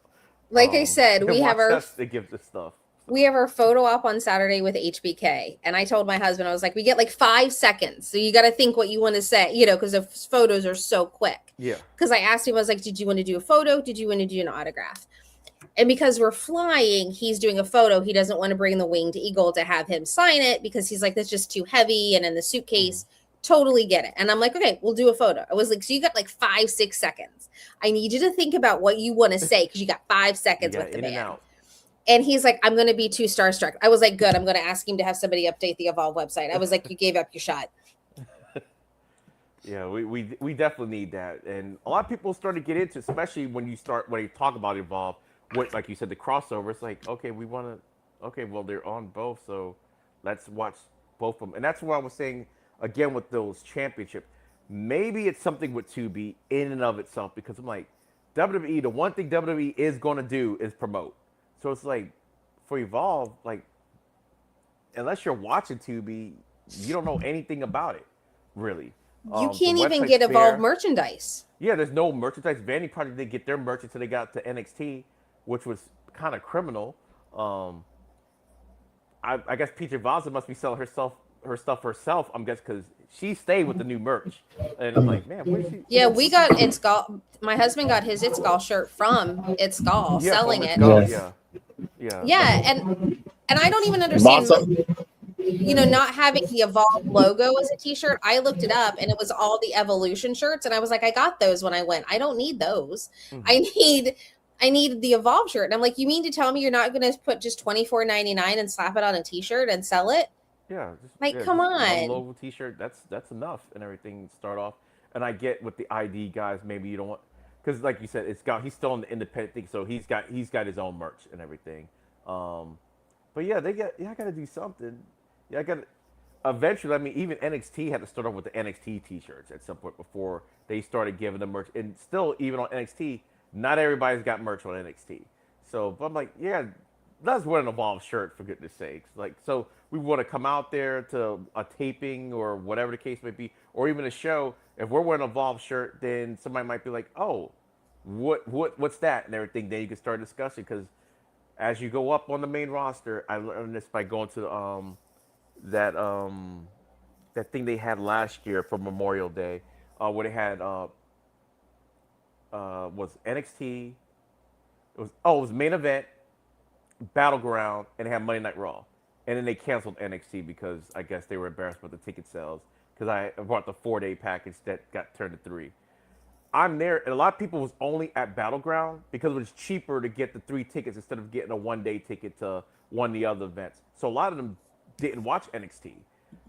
Like I said, we have they give this stuff. We have our photo op on Saturday with HBK. And I told my husband, I was like, we get like 5 seconds. So you got to think what you want to say, you know, because the photos are so quick. Yeah. Because I asked him, I was like, did you want to do a photo? Did you want to do an autograph? And because we're flying, he's doing a photo. He doesn't want to bring the winged eagle to have him sign it because he's like, that's just too heavy. And in the suitcase, totally get it. And I'm like, okay, we'll do a photo. I was like, so you got like 5-6 seconds. I need you to think about what you want to say because you got 5 seconds with the man. And he's like, I'm going to be too starstruck. I was like, good. I'm going to ask him to have somebody update the Evolve website. I was like, you gave up your shot. Yeah, we definitely need that, and a lot of people start to get into, especially when you talk about Evolve, what like you said, the crossover. It's like, okay, we want to, okay, well they're on both, so let's watch both of them, and that's what I was saying again with those championships. Maybe it's something with Tubi in and of itself, because I'm like, WWE, the one thing WWE is going to do is promote. So it's like, for Evolve, like, unless you're watching Tubi, you don't know anything about it, really. You The can't even website's get Evolve bare. merchandise. Yeah, there's no merchandise. Vanity Project didn't get their merch until they got to NXT, which was kind of criminal. I guess Peter Vaza must be selling her stuff herself. I'm guessing because she stayed with the new merch, and I'm like, man, where's she? Yeah, we got It's Golf. My husband got his It's Golf shirt from It's Golf, Yeah, from selling It's it. Golf. Yes. Yeah. Yeah, and I don't even You understand, bought some? not having the Evolve logo as a t-shirt. I looked it up and it was all the Evolution shirts, and I was like, I got those when I went. I don't need those. Mhm. I need the Evolve shirt. And I'm like, you mean to tell me you're not going to put just $24.99 and slap it on a t-shirt and sell it? Yeah, Like, just come one on. logo T-shirt. That's enough, and everything to start off. And I get with the ID guys, maybe you don't want, because like you said, he's still in the independent thing, so he's got his own merch and everything. But yeah, I got to do something. Yeah, I got to eventually. I mean, even NXT had to start off with the NXT T-shirts at some point before they started giving them merch. And still, even on NXT, not everybody's got merch on NXT. So, but I'm like, yeah, let's wear an Evolve shirt for goodness sakes. Like, so we want to come out there to a taping or whatever the case may be, or even a show. If we're wearing an Evolve shirt, then somebody might be like, oh, what's that and everything. Then you can start discussing, because as you go up on the main roster, I learned this by going to that that thing they had last year for Memorial Day, where they had was NXT. It was main event, Battleground, and they had Monday Night Raw, and then they canceled NXT because I guess they were embarrassed with the ticket sales, because I bought the 4-day package that got turned to 3. I'm there, and a lot of people was only at Battleground because it was cheaper to get the 3 tickets instead of getting a 1-day ticket to one of the other events. So a lot of them didn't watch NXT.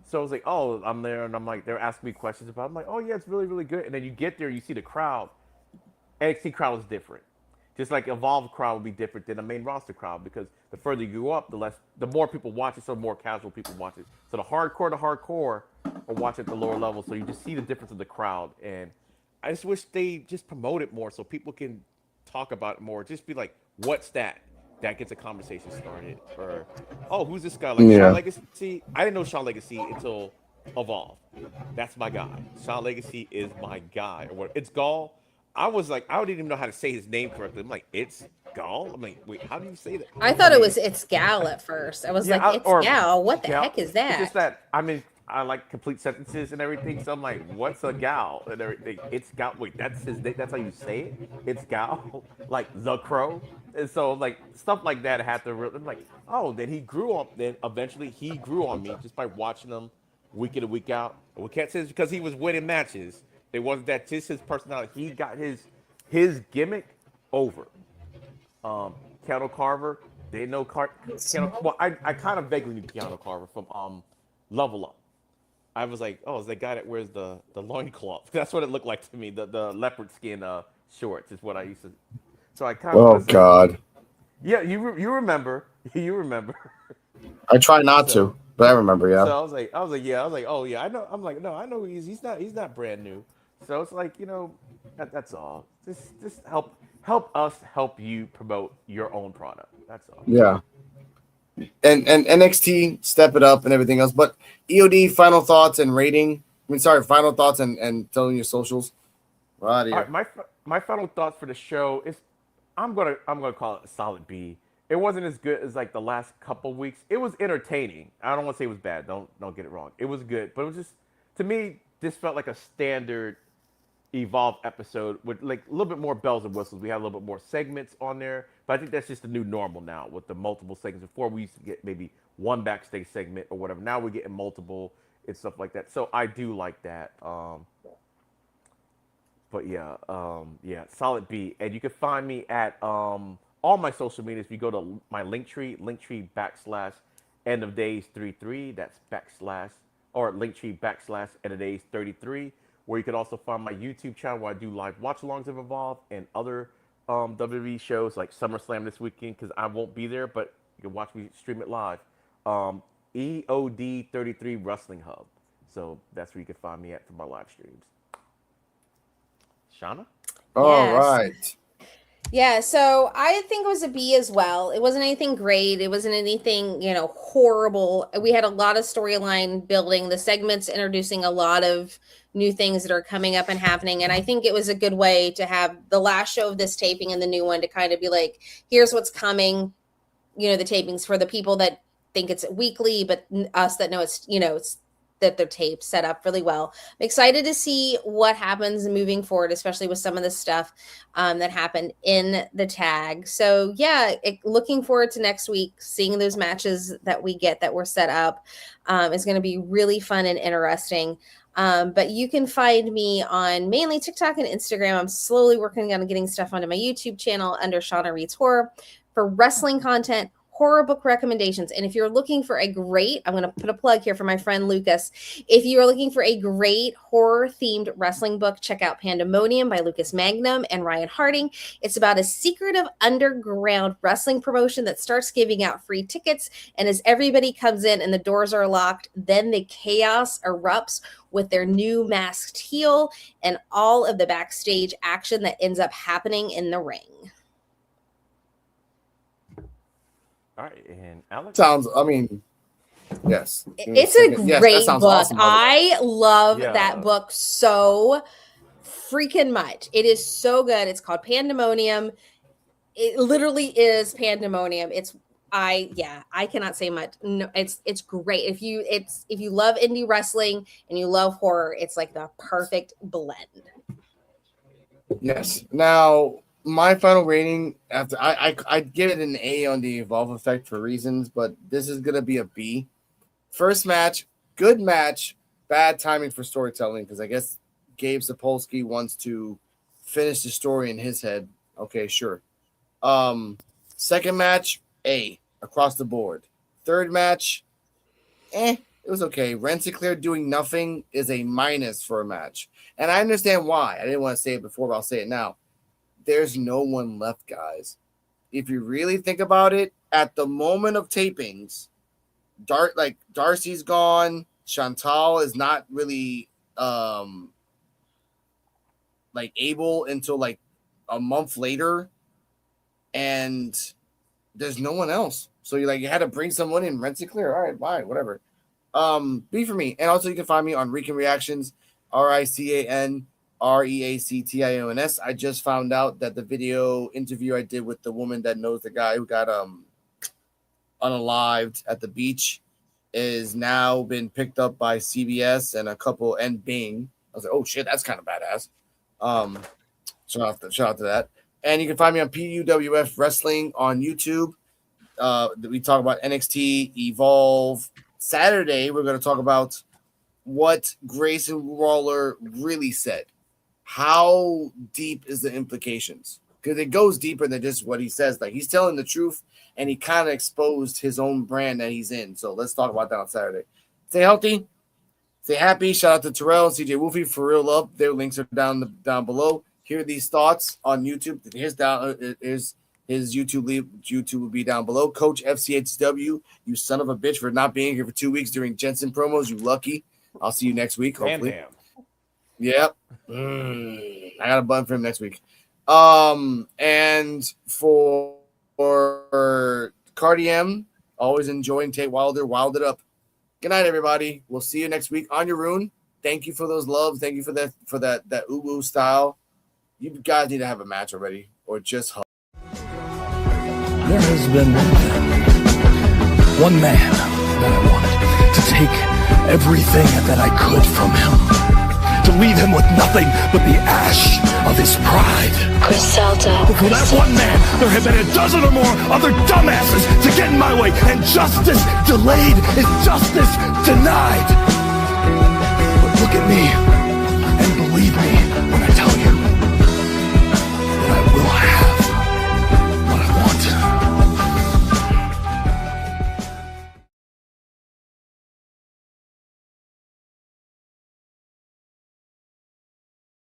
So I was like, oh, I'm there, and I'm like, they're asking me questions about it. I'm like, oh yeah, it's really, really good. And then you get there, you see the crowd. NXT crowd is different. Just like Evolve crowd would be different than a main roster crowd, because the further you go up, the more people watch it, so more casual people watch it. So the hardcore are watching at the lower level, so you just see the difference in the crowd. And I just wish they just promote it more so people can talk about it more. Just be like, what's that? That gets a conversation started. Or, oh, who's this guy? Like Shawn Yeah. Legacy. I didn't know Shawn Legacy until Evolve. That's my guy. Shawn Legacy is my guy. Or what? It's Gall. I was like, I don't even know how to say his name correctly. I'm like, it's Gall? I'm like, wait, how do you say that? I thought it was It's Gal at first. I was like, it's Gal. What the heck is that? It's just that, I mean, I like complete sentences and everything, so I'm like, what's a gal? And everything. It's Gal. Wait, that's his name? That's how you say it? It's Gal? Like the Crow? And so, like, stuff like that I had to really, I'm like, oh, then he grew on, then eventually he grew on me just by watching him week in and week out. And we can't say it's because he was winning matches. It wasn't that, just his personality. He got his gimmick over. Keanu Carver, they know Keanu. Well, I kind of vaguely knew Keanu Carver from Level Up. I was like, oh, it's the guy that wears the loincloth. That's what it looked like to me. The leopard skin shorts is what I used to. So I kind of Oh was like, God. yeah, you remember, you remember. I try not So to, but I remember. so Yeah. I was like, oh yeah, I know. I'm like, no, I know he's not brand new. So it's like, that's all. Just help us help you promote your own product. That's all. Yeah. And NXT step it up and everything else. But EOD, final thoughts and rating. I mean, sorry, final thoughts and telling your socials. We're out of All here. right, my final thoughts for the show is I'm gonna call it a solid B. It wasn't as good as like the last couple weeks. It was entertaining. I don't want to say it was bad. Don't get it wrong. It was good, but it was just, to me, this felt like a standard Evolve episode with like a little bit more bells and whistles. We had a little bit more segments on there, but I think that's just the new normal now with the multiple segments. Before we used to get maybe one backstage segment or whatever. Now we're getting multiple and stuff like that. So I do like that. But yeah, yeah, solid B. And you can find me at all my social media. If you go to my Linktree /end of days 33, that's Linktree /end of days 33, where you can also find my YouTube channel where I do live watch-alongs of Evolve and other WWE shows like SummerSlam this weekend, because I won't be there, but you can watch me stream it live. EOD 33 Wrestling Hub. So that's where you can find me at for my live streams. Shauna? All Yes. right. Yeah, so I think it was a B as well. It wasn't anything great. It wasn't anything, horrible. We had a lot of storyline building, the segments introducing a lot of new things that are coming up and happening. And I think it was a good way to have the last show of this taping and the new one to kind of be like, here's what's coming, the tapings for the people that think it's weekly, but us that know it's that they're taped, set up really well. I'm excited to see what happens moving forward, especially with some of the stuff that happened in the tag. So yeah, looking forward to next week, seeing those matches that we get that were set up. Is going to be really fun and interesting. But you can find me on mainly TikTok and Instagram. I'm slowly working on getting stuff onto my YouTube channel under Shauna Reed's Horror for wrestling content, horror book recommendations. And if you're looking for I'm going to put a plug here for my friend Lucas. If you are looking for a great horror themed wrestling book, check out Pandemonium by Lucas Magnum and Ryan Harding. It's about a secretive underground wrestling promotion that starts giving out free tickets. And as everybody comes in and the doors are locked, then the chaos erupts with their new masked heel and all of the backstage action that ends up happening in the ring. All right, and Alex? Yes. It's a great book. Awesome. I love that book so freaking much. It is so good. It's called Pandemonium. It literally is Pandemonium. I cannot say much. No, it's great. If you love indie wrestling and you love horror, it's like the perfect blend. Yes. Now, my final rating, after I'd give it an A on the Evolve effect for reasons, but this is gonna be a B. First match, good match, bad timing for storytelling, because I guess Gabe Sapolsky wants to finish the story in his head. Okay, sure. Second match, A across the board. Third match, it was okay. Rensselaer doing nothing is a minus for a match. And I understand why. I didn't want to say it before, but I'll say it now. There's no one left, guys. If you really think about it, at the moment of tapings, Darcy's gone. Chantal is not really able until a month later, and there's no one else. So you had to bring someone in. Rensselaer, all right, bye, whatever. B for me, and also you can find me on Rican Reactions, RICAN. REACTIONS. I just found out that the video interview I did with the woman that knows the guy who got unalived at the beach is now been picked up by CBS and Bing. I was like, oh shit, that's kind of badass. Shout out to that. And you can find me on PUWF Wrestling on YouTube. We talk about NXT Evolve. Saturday, we're going to talk about what Grayson Waller really said. How deep is the implications? Because it goes deeper than just what he says. He's telling the truth, and he kind of exposed his own brand that he's in. So let's talk about that on Saturday. Stay healthy, stay happy. Shout out to Terrell and CJ Wolfie for real love. Their links are down below. Hear these thoughts on YouTube. Here's his YouTube will be down below. Coach FCHW, you son of a bitch for not being here for 2 weeks during Jensen promos. You lucky. I'll see you next week, hopefully. Damn. Yep. I got a bun for him next week. And for Cardi M, always enjoying Tate Wilder. Wild it up. Good night, everybody. We'll see you next week on your Rune. Thank you for those loves. Thank you for that uwu style. You guys need to have a match already, or just hug. There has been one man that I wanted to take everything that I could from him, to leave him with nothing but the ash of his pride. Xristo. But for that one man, there have been a dozen or more other dumbasses to get in my way, and justice delayed is justice denied. But look at me.